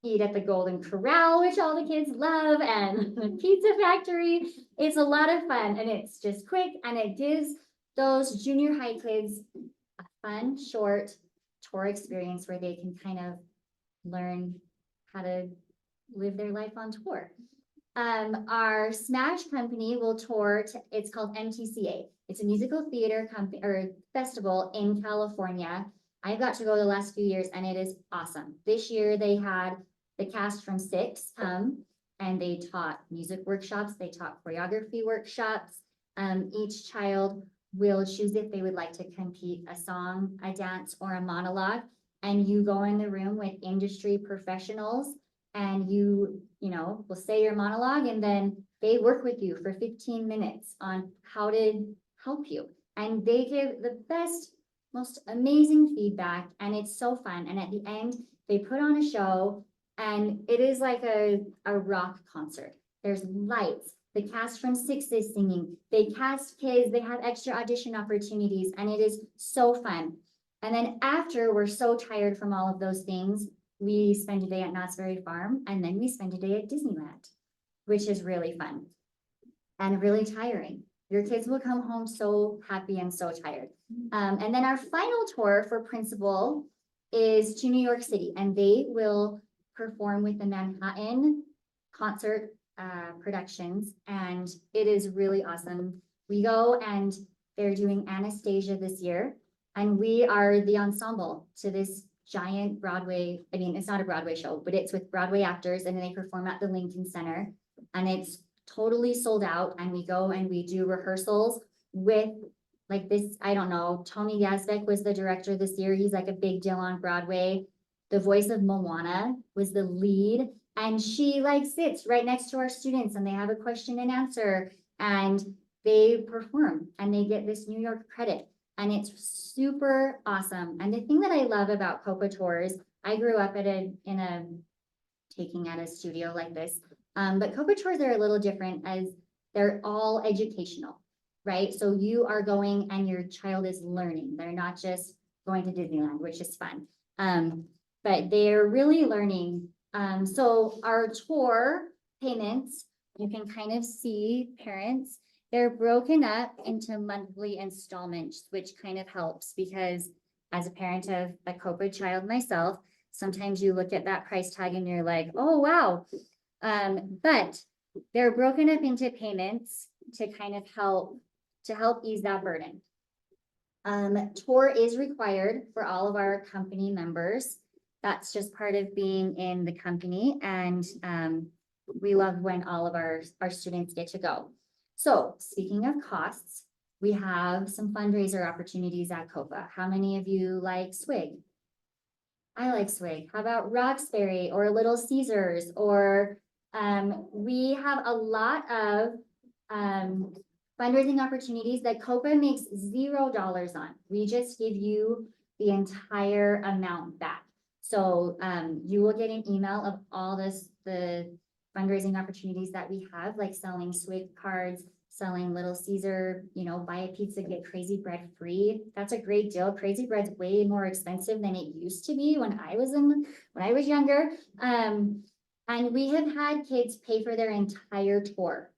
eat at the Golden Corral, which all the kids love, and the Pizza Factory. It's a lot of fun and it's just quick, and it gives those junior high kids a fun, short tour experience where they can kind of learn how to live their life on tour. Our Smash company will tour, it's called MTCA. It's a musical theater company or festival in California. I got to go the last few years and it is awesome. This year they had the cast from 6 come and they taught music workshops, they taught choreography workshops. Each child will choose if they would like to compete a song, a dance, or a monologue. And you go in the room with industry professionals and you know, will say your monologue, and then they work with you for 15 minutes on how to help you. And they give the best, most amazing feedback, and it's so fun. And at the end, they put on a show, and it is like a rock concert. There's lights. The cast from 6 is singing. They cast kids. They have extra audition opportunities, and it is so fun. And then after we're so tired from all of those things, we spend a day at Knott's Berry Farm, and then we spend a day at Disneyland, which is really fun and really tiring. Your kids will come home so happy and so tired. And then our final tour for principal is to New York City, and they will perform with the Manhattan Concert Productions, and it is really awesome. We go and they're doing Anastasia this year, and we are the ensemble to this giant Broadway, I mean, it's not a Broadway show, but it's with Broadway actors, and they perform at the Lincoln Center, and it's totally sold out. And we go and we do rehearsals with like this, I don't know, Tony Yazbek was the director this year. He's like a big deal on Broadway. The voice of Moana was the lead, and she like sits right next to our students and they have a question and answer and they perform and they get this New York credit. And it's super awesome. And the thing that I love about COPA tours, I grew up taking at a studio like this. But COPA tours are a little different as they're all educational, right? So you are going and your child is learning. They're not just going to Disneyland, which is fun. But they're really learning. So our tour payments, you can kind of see parents, they're broken up into monthly installments, which kind of helps because as a parent of a COPA child myself, sometimes you look at that price tag and you're like, oh, wow. But they're broken up into payments to kind of help ease that burden. Tour is required for all of our company members. That's just part of being in the company. And we love when all of our students get to go. So speaking of costs, we have some fundraiser opportunities at COPA. How many of you like swig? I like swig. How about Roxbury or Little Caesars? Or we have a lot of fundraising opportunities that COPA makes $0 on. We just give you the entire amount back. So you will get an email of all the fundraising opportunities that we have, like selling swig cards, selling Little Caesar, you know, buy a pizza, get Crazy Bread free. That's a great deal. Crazy Bread's way more expensive than it used to be when I was younger. And we have had kids pay for their entire tour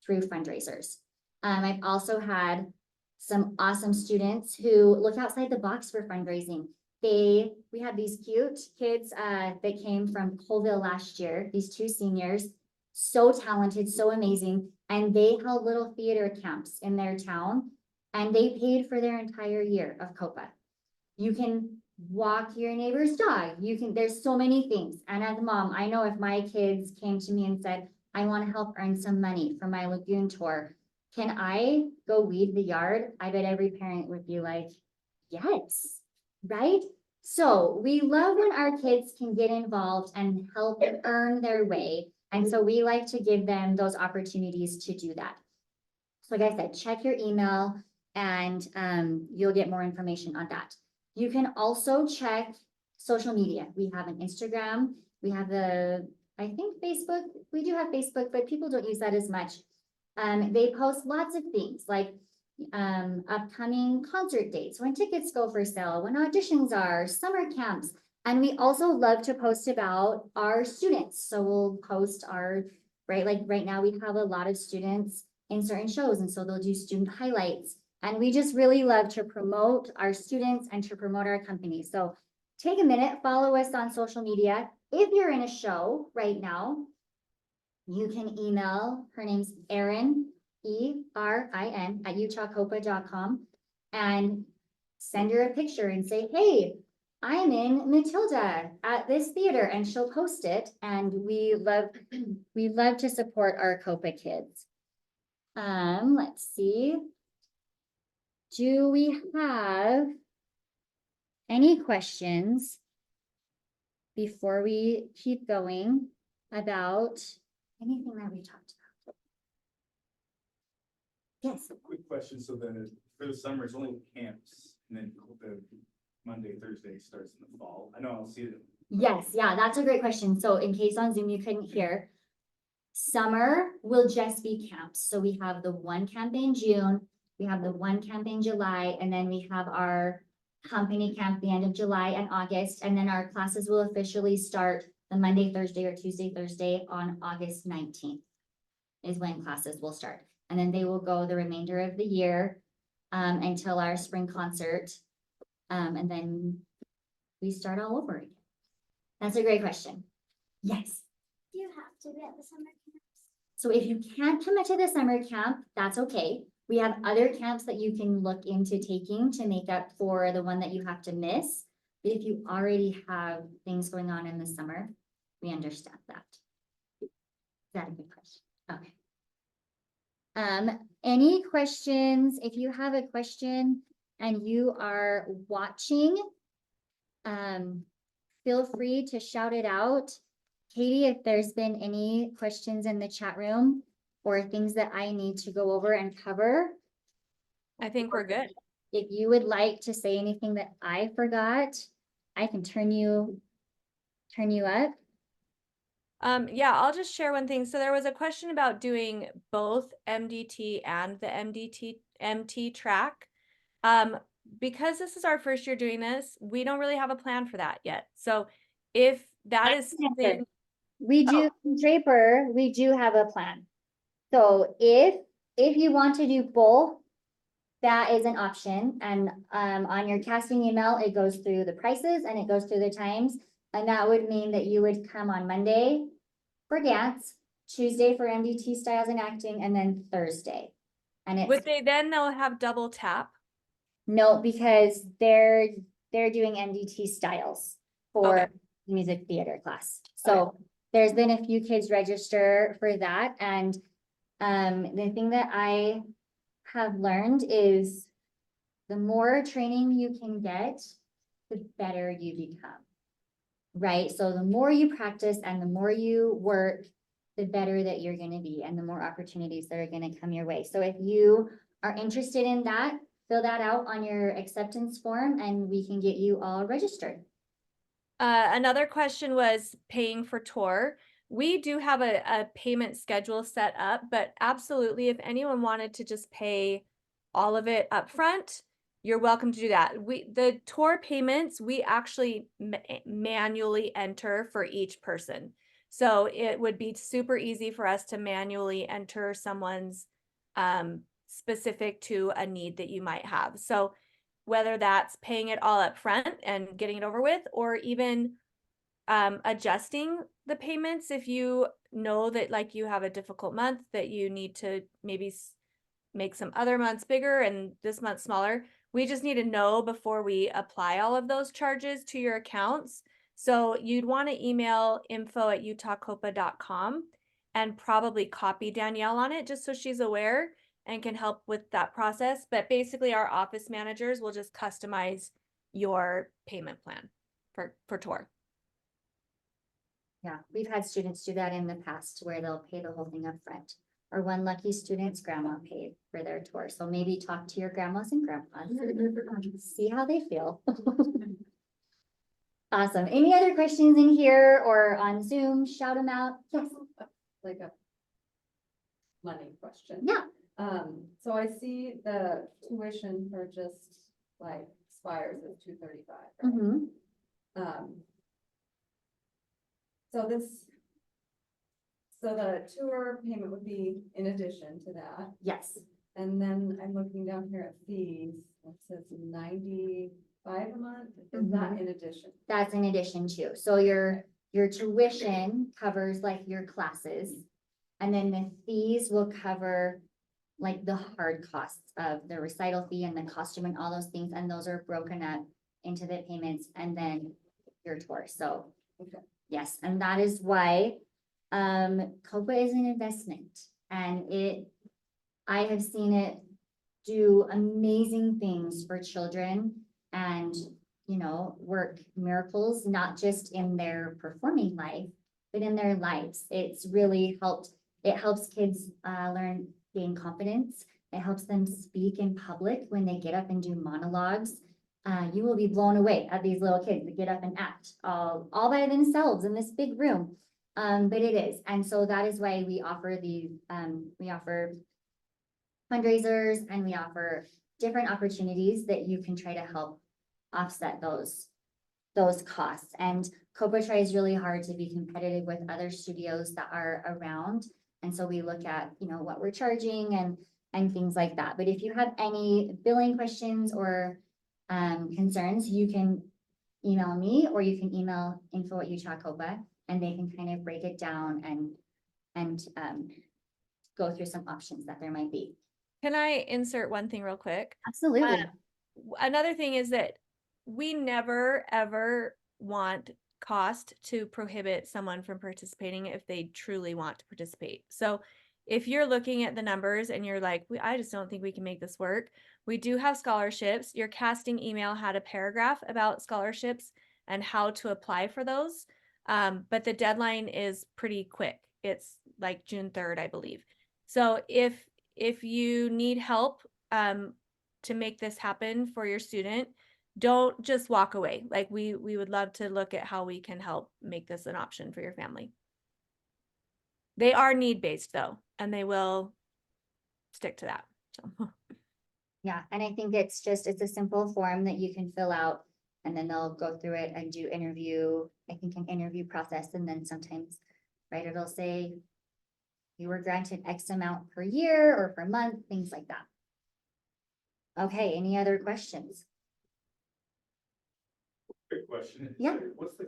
through fundraisers. I've also had some awesome students who look outside the box for fundraising. We had these cute kids that came from Colville last year, these 2 seniors, so talented, so amazing. And they held little theater camps in their town and they paid for their entire year of COPA. You can walk your neighbor's dog. There's so many things. And as a mom, I know if my kids came to me and said, I want to help earn some money for my lagoon tour, can I go weed the yard? I bet every parent would be like, yes, right? So we love when our kids can get involved and help earn their way. And so we like to give them those opportunities to do that. So like I said, check your email and you'll get more information on that. You can also check social media. We have an Instagram, we have I think Facebook, we do have Facebook, but people don't use that as much. They post lots of things like upcoming concert dates, when tickets go for sale, when auditions are, summer camps. And we also love to post about our students. So we'll post like right now we have a lot of students in certain shows, and so they'll do student highlights. And we just really love to promote our students and to promote our company. So take a minute, follow us on social media. If you're in a show right now, you can email, her name's Erin, ERIN, at utahcopa.com, and send her a picture and say, hey, I'm in Matilda at this theater, and she'll post it. And we love to support our COPA kids. Let's see. Do we have any questions before we keep going about anything that we talked about? Yes. Quick question, so then for the summer, it's only camps, and then the Monday, Thursday starts in the fall. I know I'll see it. Yes, yeah, that's a great question. So in case on Zoom you couldn't hear, summer will just be camps. So we have the one camp in June, we have the one camp in July, and then we have our company camp the end of July and August, and then our classes will officially start the Monday, Thursday, or Tuesday, Thursday on August 19th is when classes will start. And then they will go the remainder of the year until our spring concert. And then we start all over again. That's a great question. Yes. Do you have to be at the summer camps? So if you can't commit to the summer camp, that's okay. We have other camps that you can look into taking to make up for the one that you have to miss. But if you already have things going on in the summer, we understand that. Is that a good question? Okay. Any questions? If you have a question and you are watching, feel free to shout it out. Katie, if there's been any questions in the chat room or things that I need to go over and cover, I think we're good. if you would like to say anything that I forgot, I can turn you up. Yeah, I'll just share one thing. So there was a question about doing both MDT and the MT track. Because this is our first year doing this, we don't really have a plan for that yet. So if that is something, We do, Draper, we do have a plan. So if you want to do both, that is an option. And on your casting email, it goes through the prices and it goes through the times. And that would mean that you would come on Monday for dance, Tuesday for MDT styles and acting, and then Thursday. And it's would they then they'll have double tap? no, because they're doing MDT styles for Okay. music theater class. So there's been a few kids register for that. And the thing that I have learned is the more training you can get, the better you become. Right? So the more you practice and the more you work, the better that you're going to be and the more opportunities that are going to come your way. So if you are interested in that, fill that out on your acceptance form and we can get you all registered. Another question was paying for tour. We do have a payment schedule set up, but absolutely, if anyone wanted to just pay all of it up front, you're welcome to do that. The tour payments, we actually manually enter for each person. So it would be super easy for us to manually enter someone's specific to a need that you might have. So whether that's paying it all up front and getting it over with, or even adjusting the payments if you know that like you have a difficult month that you need to maybe make some other months bigger and this month smaller. We just need to know before we apply all of those charges to your accounts. So you'd want to email info@utahcopa.com and probably copy Danielle on it just so she's aware and can help with that process. But basically our office managers will just customize your payment plan for tour. Yeah, we've had students do that in the past where they'll pay the whole thing up front. Or one lucky student's grandma paid for their tour. So maybe talk to your grandmas and grandpas, see how they feel. Awesome. Any other questions in here or on Zoom? Shout them out. Yes. Like a money question. Yeah. So I see the tuition for just like Spires is $235, right? Mhm. So the tour payment would be in addition to that. Yes. And then I'm looking down here at fees, it says 95 a month, is that in addition? That's in addition to, so your tuition covers like your classes. And then the fees will cover like the hard costs of the recital fee and the costume and all those things, and those are broken up into the payments and then your tour, so. Okay. Yes, and that is why, COPA is an investment, and I have seen it do amazing things for children and, you know, work miracles, not just in their performing life, but in their lives. It's really it helps kids gain confidence. It helps them speak in public when they get up and do monologues. You will be blown away at these little kids that get up and act all by themselves in this big room. But it is, and so that is why we offer we offer fundraisers, and we offer different opportunities that you can try to help offset those costs. And COPA tries really hard to be competitive with other studios that are around. And so we look at, you know, what we're charging and things like that. But if you have any billing questions or concerns, you can email me, or you can email info@utah-copa, and they can kind of break it down and go through some options that there might be. Can I insert one thing real quick? Absolutely. Another thing is that we never, ever want cost to prohibit someone from participating if they truly want to participate. So if you're looking at the numbers and you're like, I just don't think we can make this work. We do have scholarships. Your casting email had a paragraph about scholarships and how to apply for those. But the deadline is pretty quick. It's like June 3rd, I believe. So if you need help to make this happen for your student, don't just walk away. Like we would love to look at how we can help make this an option for your family. They are need-based though, and they will stick to that. So. Yeah, and I think it's a simple form that you can fill out, and then they'll go through it and do an interview process, and then sometimes, right, it'll say you were granted X amount per year or per month, things like that. Okay, any other questions? Quick question. Yeah. What's the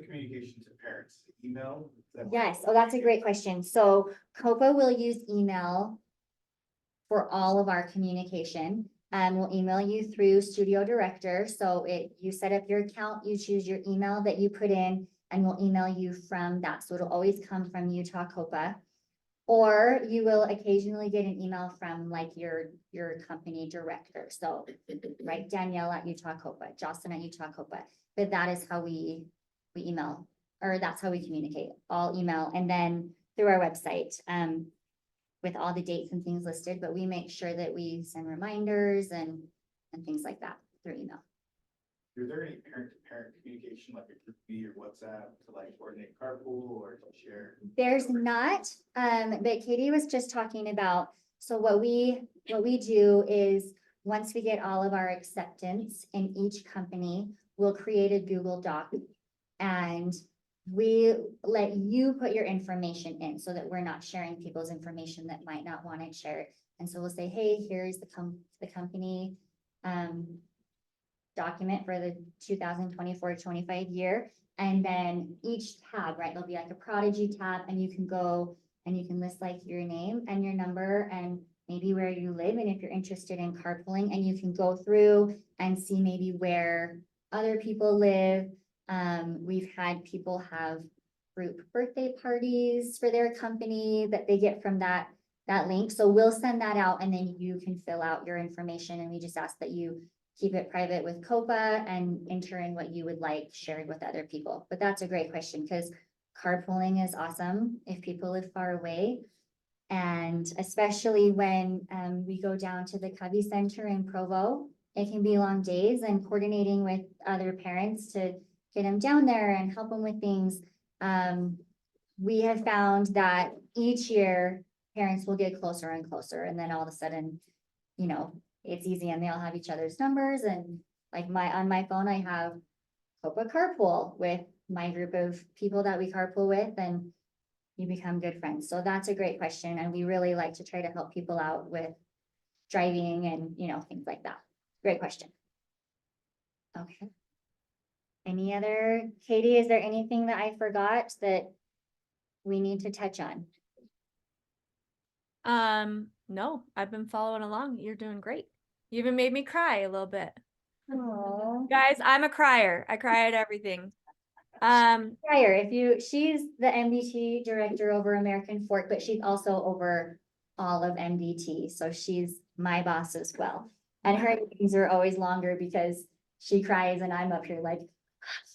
communication to parents? Email? Is that what- Yes, oh, that's a great question. So COPA will use email for all of our communication. We'll email you through Studio Director. So you set up your account, you choose your email that you put in, and we'll email you from that. So it'll always come from Utah COPA. Or you will occasionally get an email from like your company director. So, right, Danielle at Utah COPA, Jocelyn at Utah COPA. But that is how we email, or that's how we communicate, all email, and then through our website, with all the dates and things listed, but we make sure that we send reminders and things like that through email. Is there any parent-to-parent communication, like a group B or WhatsApp, to like coordinate carpool or to share? There's not, but Katie was just talking about, so what we do is, once we get all of our acceptance in each company, we'll create a Google Doc, and we let you put your information in so that we're not sharing people's information that might not want it shared. And so we'll say, hey, here's the company document for the 2024-25 year. And then each tab, right, there'll be like a Prodigy tab, and you can go and you can list like your name and your number and maybe where you live, and if you're interested in carpooling, and you can go through and see maybe where other people live. We've had people have group birthday parties for their company that they get from that link. So we'll send that out, and then you can fill out your information, and we just ask that you keep it private with COPA and enter in what you would like shared with other people. But that's a great question, because carpooling is awesome if people live far away. And especially when we go down to the Covey Center in Provo, it can be long days, and coordinating with other parents to get them down there and help them with things. We have found that each year parents will get closer and closer, and then all of a sudden, you know, it's easy and they all have each other's numbers. And like on my phone, I have COPA carpool with my group of people that we carpool with, and you become good friends. So that's a great question. And we really like to try to help people out with driving and, you know, things like that. Great question. Okay. Any other, Katie, is there anything that I forgot that we need to touch on? No, I've been following along. You're doing great. You even made me cry a little bit. Oh, Guys, I'm a crier. I cry at everything. Prior, she's the MDT director over American Fork, but she's also over all of MDT. So she's my boss as well. And her meetings are always longer because she cries and I'm up here like,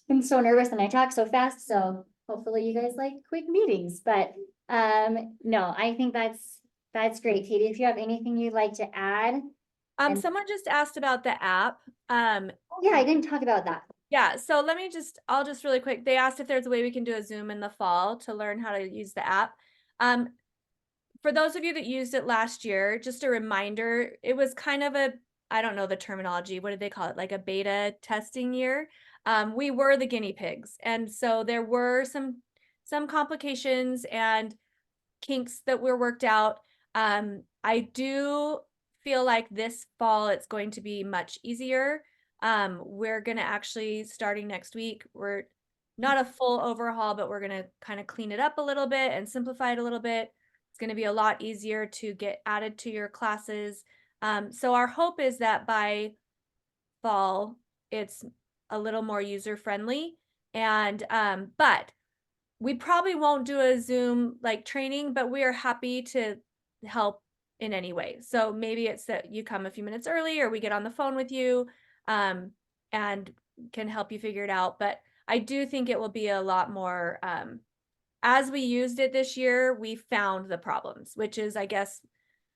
I'm so nervous and I talk so fast. So hopefully you guys like quick meetings, but no, I think that's great. Katie, if you have anything you'd like to add. And- Someone just asked about the app. Oh yeah, I didn't talk about that. Yeah, so I'll just really quick. They asked if there's a way we can do a Zoom in the fall to learn how to use the app. For those of you that used it last year, just a reminder, it was kind of I don't know the terminology, what did they call it? Like a beta testing year. We were the guinea pigs. And so there were some complications and kinks that were worked out. I do feel like this fall it's going to be much easier. We're gonna actually, starting next week, we're not a full overhaul, but we're gonna kind of clean it up a little bit and simplify it a little bit. It's gonna be a lot easier to get added to your classes. So our hope is that by fall, it's a little more user-friendly. And but we probably won't do a Zoom like training, but we are happy to help in any way. So maybe it's that you come a few minutes early or we get on the phone with you and can help you figure it out. But I do think it will be a lot more, as we used it this year, we found the problems, which is, I guess,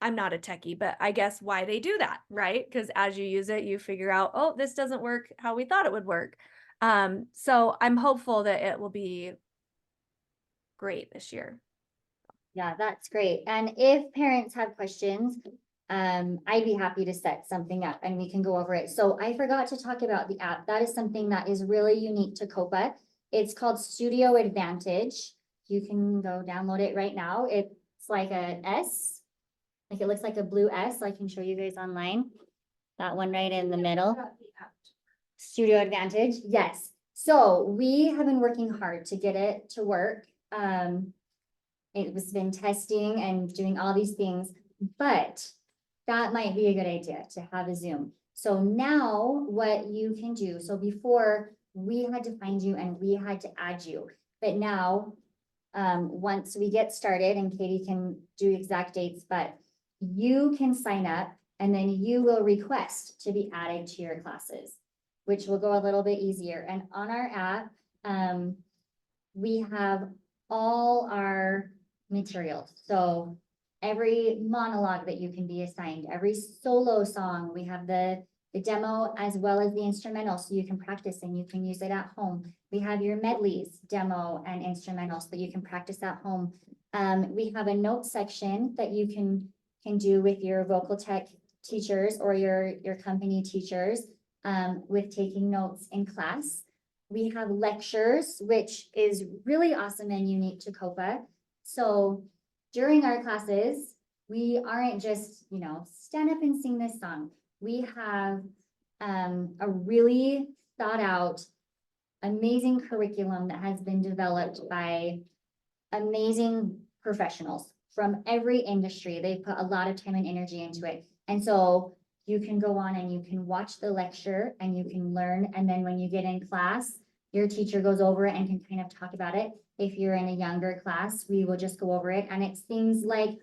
I'm not a techie, but I guess why they do that, right? Because as you use it, you figure out, oh, this doesn't work how we thought it would work. So I'm hopeful that it will be great this year. Yeah, that's great. And if parents have questions, I'd be happy to set something up and we can go over it. So I forgot to talk about the app. That is something that is really unique to COPA. It's called Studio Advantage. You can go download it right now. It's like a S, like it looks like a blue S. I can show you guys online. That one right in the middle. Studio Advantage, yes. So we have been working hard to get it to work. It was been testing and doing all these things, but that might be a good idea to have a Zoom. So now what you can do, so before we had to find you and we had to add you, but now once we get started, and Katie can do exact dates, but you can sign up and then you will request to be added to your classes, which will go a little bit easier. And on our app, we have all our materials. So every monologue that you can be assigned, every solo song, we have the demo as well as the instrumental, so you can practice and you can use it at home. We have your medleys, demo and instrumental, so you can practice at home. We have a note section that you can do with your vocal tech teachers or your company teachers with taking notes in class. We have lectures, which is really awesome and unique to COPA. So during our classes, we aren't just, you know, stand up and sing this song. We have a really thought out, amazing curriculum that has been developed by amazing professionals from every industry. They put a lot of time and energy into it. And so you can go on and you can watch the lecture and you can learn. And then when you get in class, your teacher goes over it and can kind of talk about it. If you're in a younger class, we will just go over it. And it's things like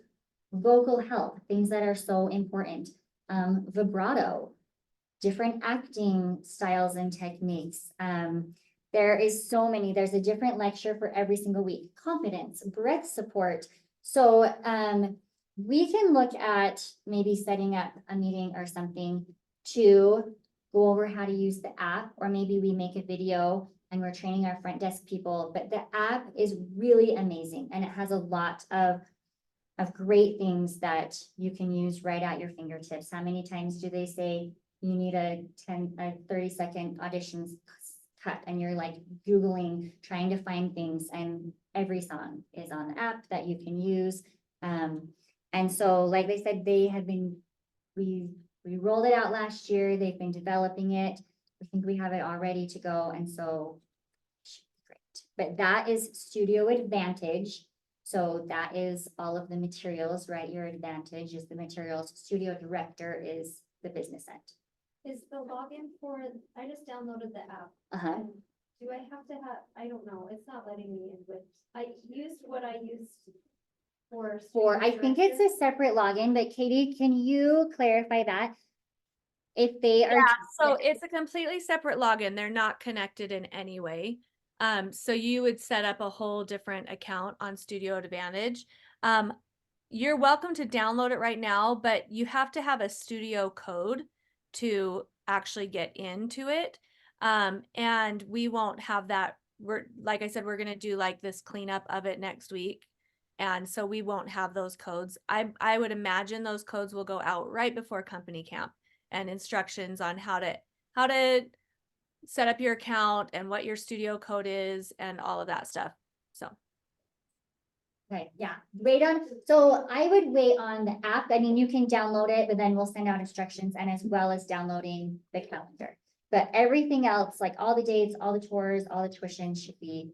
vocal health, things that are so important. Vibrato, different acting styles and techniques. There is so many. There's a different lecture for every single week. Confidence, breath support. So we can look at maybe setting up a meeting or something to go over how to use the app, or maybe we make a video and we're training our front desk people, but the app is really amazing and it has a lot of great things that you can use right at your fingertips. How many times do they say you need a 30-second auditions cut and you're like Googling, trying to find things, and every song is on the app that you can use. And so, like they said, we rolled it out last year. They've been developing it. I think we have it all ready to go. And so, great. But that is Studio Advantage. So that is all of the materials, right? Your Advantage is the materials. Studio Director is the business end. Is the login for, I just downloaded the app. Uh-huh. Do I have to have, I don't know, it's not letting me in with, I used what I used for. I think it's a separate login, but Katie, can you clarify that? If they are. So it's a completely separate login. They're not connected in any way. So you would set up a whole different account on Studio Advantage. You're welcome to download it right now, but you have to have a studio code to actually get into it. And we won't have that. Like I said, we're going to do like this cleanup of it next week. And so we won't have those codes. I would imagine those codes will go out right before company camp, and instructions on how to set up your account and what your studio code is and all of that stuff. So. Okay, yeah, wait on, so I would wait on the app. I mean, you can download it, but then we'll send out instructions, and as well as downloading the calendar. But everything else, like all the dates, all the tours, all the tuition should be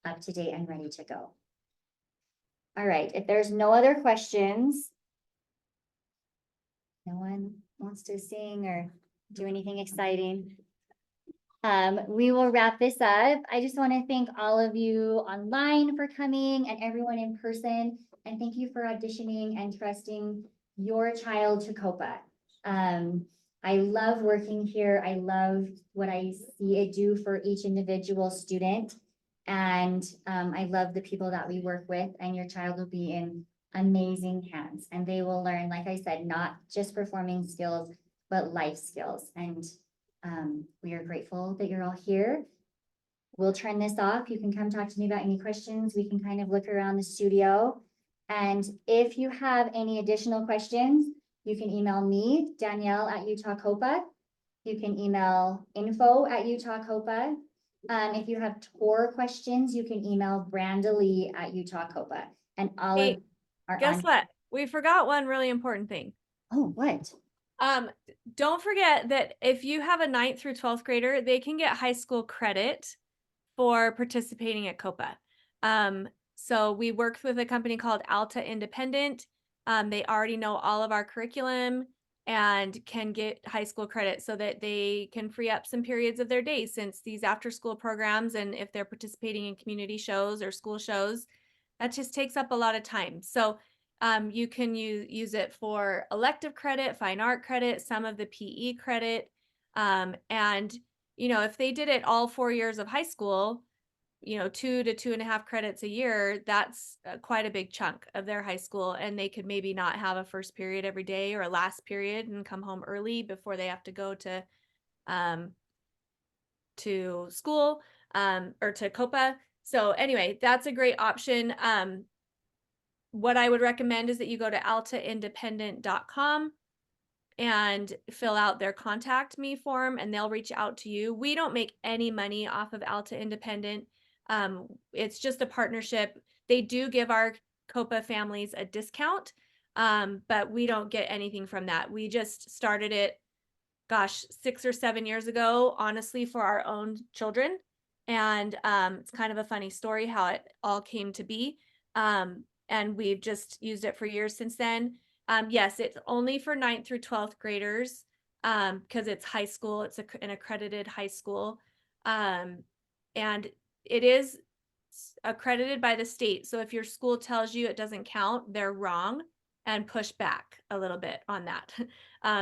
up to date and ready to go. All right, if there's no other questions, no one wants to sing or do anything exciting, we will wrap this up. I just want to thank all of you online for coming and everyone in person. And thank you for auditioning and trusting your child to COPA. I love working here. I love what I see it do for each individual student. And I love the people that we work with, and your child will be in amazing hands, and they will learn, like I said, not just performing skills, but life skills. And we are grateful that you're all here. We'll turn this off. You can come talk to me about any questions. We can kind of look around the studio. And if you have any additional questions, you can email me, Danielle at Utah COPA. You can email info@Utah COPA. If you have tour questions, you can email Brandalee at Utah COPA. And all Hey, of our guess what? We forgot one really important thing. Oh, what? Don't forget that if you have a 9th through 12th grader, they can get high school credit for participating at COPA. So we worked with a company called Alta Independent. They already know all of our curriculum and can get high school credit so that they can free up some periods of their day, since these after school programs, and if they're participating in community shows or school shows, that just takes up a lot of time. So you can use it for elective credit, fine art credit, some of the PE credit. And, if they did it all 4 years of high school, 2 to 2.5 credits a year, that's quite a big chunk of their high school. And they could maybe not have a first period every day or a last period and come home early before they have to go to school or to COPA. So anyway, that's a great option. What I would recommend is that you go to altaindependent.com and fill out their contact me form, and they'll reach out to you. We don't make any money off of Alta Independent. It's just a partnership. They do give our COPA families a discount, but we don't get anything from that. We just started it, 6 or 7 years ago, honestly, for our own children. And it's kind of a funny story how it all came to be. And we've just used it for years since then. Yes, it's only for 9th through 12th graders because it's high school. It's an accredited high school. And it is accredited by the state. So if your school tells you it doesn't count, they're wrong, and push back a little bit on that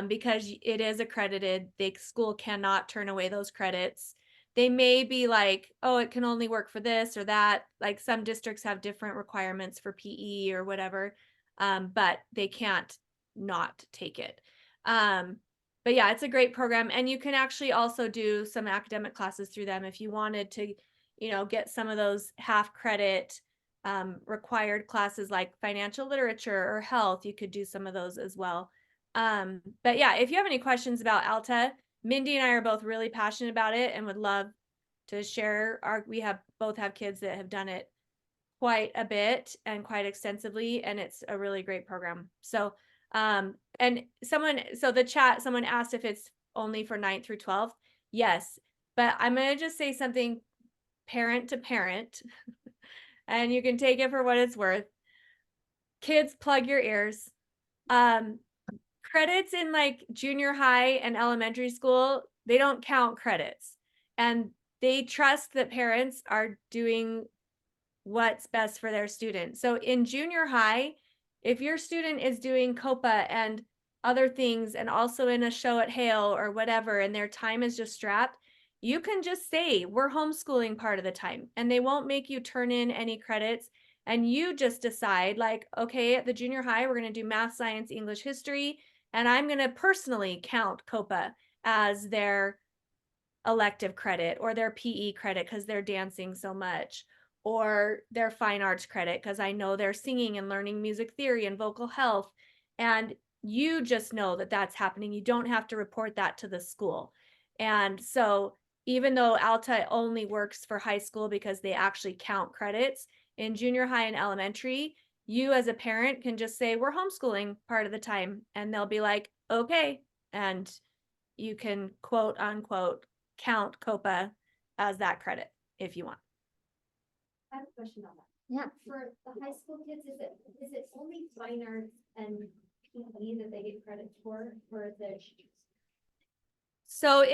because it is accredited. The school cannot turn away those credits. They may be like, oh, it can only work for this or that. Like some districts have different requirements for PE or whatever, but they can't not take it. But but yeah, it's a great program, and you can actually also do some academic classes through them if you wanted to, get some of those half credit required classes like financial literature or health. You could do some of those as well. But yeah, if you have any questions about Alta, Mindy and I are both really passionate about it and would love to share we both have kids that have done it quite a bit and quite extensively, and it's a really great program. So and someone asked if it's only for 9th through 12th. Yes, but I'm going to just say something parent to parent and you can take it for what it's worth. Kids, plug your ears. Credits in like junior high and elementary school, they don't count credits, and they trust that parents are doing what's best for their student. So in junior high, if your student is doing COPA and other things and also in a show at Hale or whatever, and their time is just strapped, you can just say we're homeschooling part of the time, and they won't make you turn in any credits. And you just decide like, okay, at the junior high, we're going to do math, science, English, history, and I'm going to personally count COPA as their elective credit or their PE credit because they're dancing so much, or their fine arts credit because I know they're singing and learning music theory and vocal health. And you just know that that's happening. You don't have to report that to the school. And so even though Alta only works for high school because they actually count credits, in junior high and elementary, you as a parent can just say we're homeschooling part of the time, and they'll be like, okay. And you can quote unquote count COPA as that credit if you want. I have a question on that. Yeah. For the high school kids, is it only fine arts and PE that they get credit for, or is it? So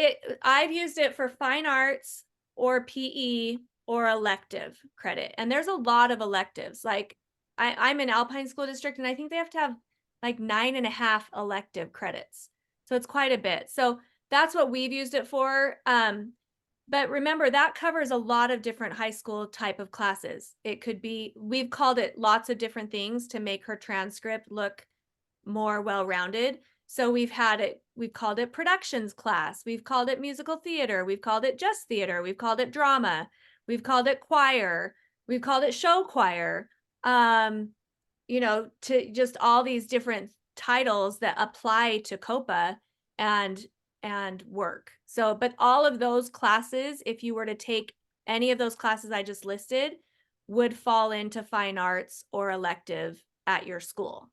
I've used it for fine arts or PE or elective credit. And there's a lot of electives. Like I'm in Alpine School District, and I think they have to have like 9.5 elective credits. So it's quite a bit. So that's what we've used it for. But remember, that covers a lot of different high school type of classes. It could be, we've called it lots of different things to make her transcript look more well-rounded. So we've called it productions class. We've called it musical theater. We've called it just theater. We've called it drama. We've called it choir. We've called it show choir. To just all these different titles that apply to COPA and work. So, but all of those classes, if you were to take any of those classes I just listed, would fall into fine arts or elective at your school.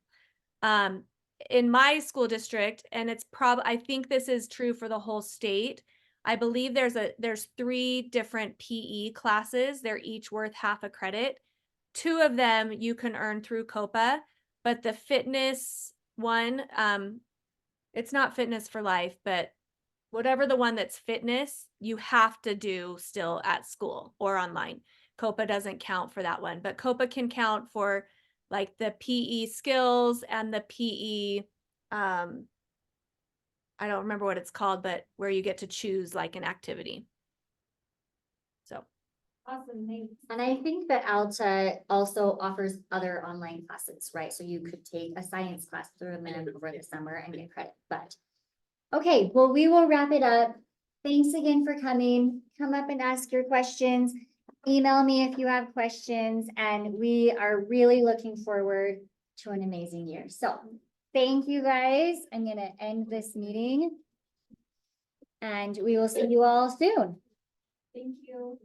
In my school district, and I think this is true for the whole state, I believe there's 3 different PE classes. They're each worth half a credit. 2 of them you can earn through COPA, but the fitness one, it's not Fitness for Life, but whatever the one that's fitness, you have to do still at school or online. COPA doesn't count for that one, but COPA can count for like the PE skills and the PE, I don't remember what it's called, but where you get to choose like an activity. So. Awesome, thanks. And I think that Alta also offers other online classes, right? So you could take a science class through them over the summer and get credit, but. Okay, well, we will wrap it up. Thanks again for coming. Come up and ask your questions. Email me if you have questions, and we are really looking forward to an amazing year. So thank you guys. I'm gonna end this meeting, and we will see you all soon. Thank you.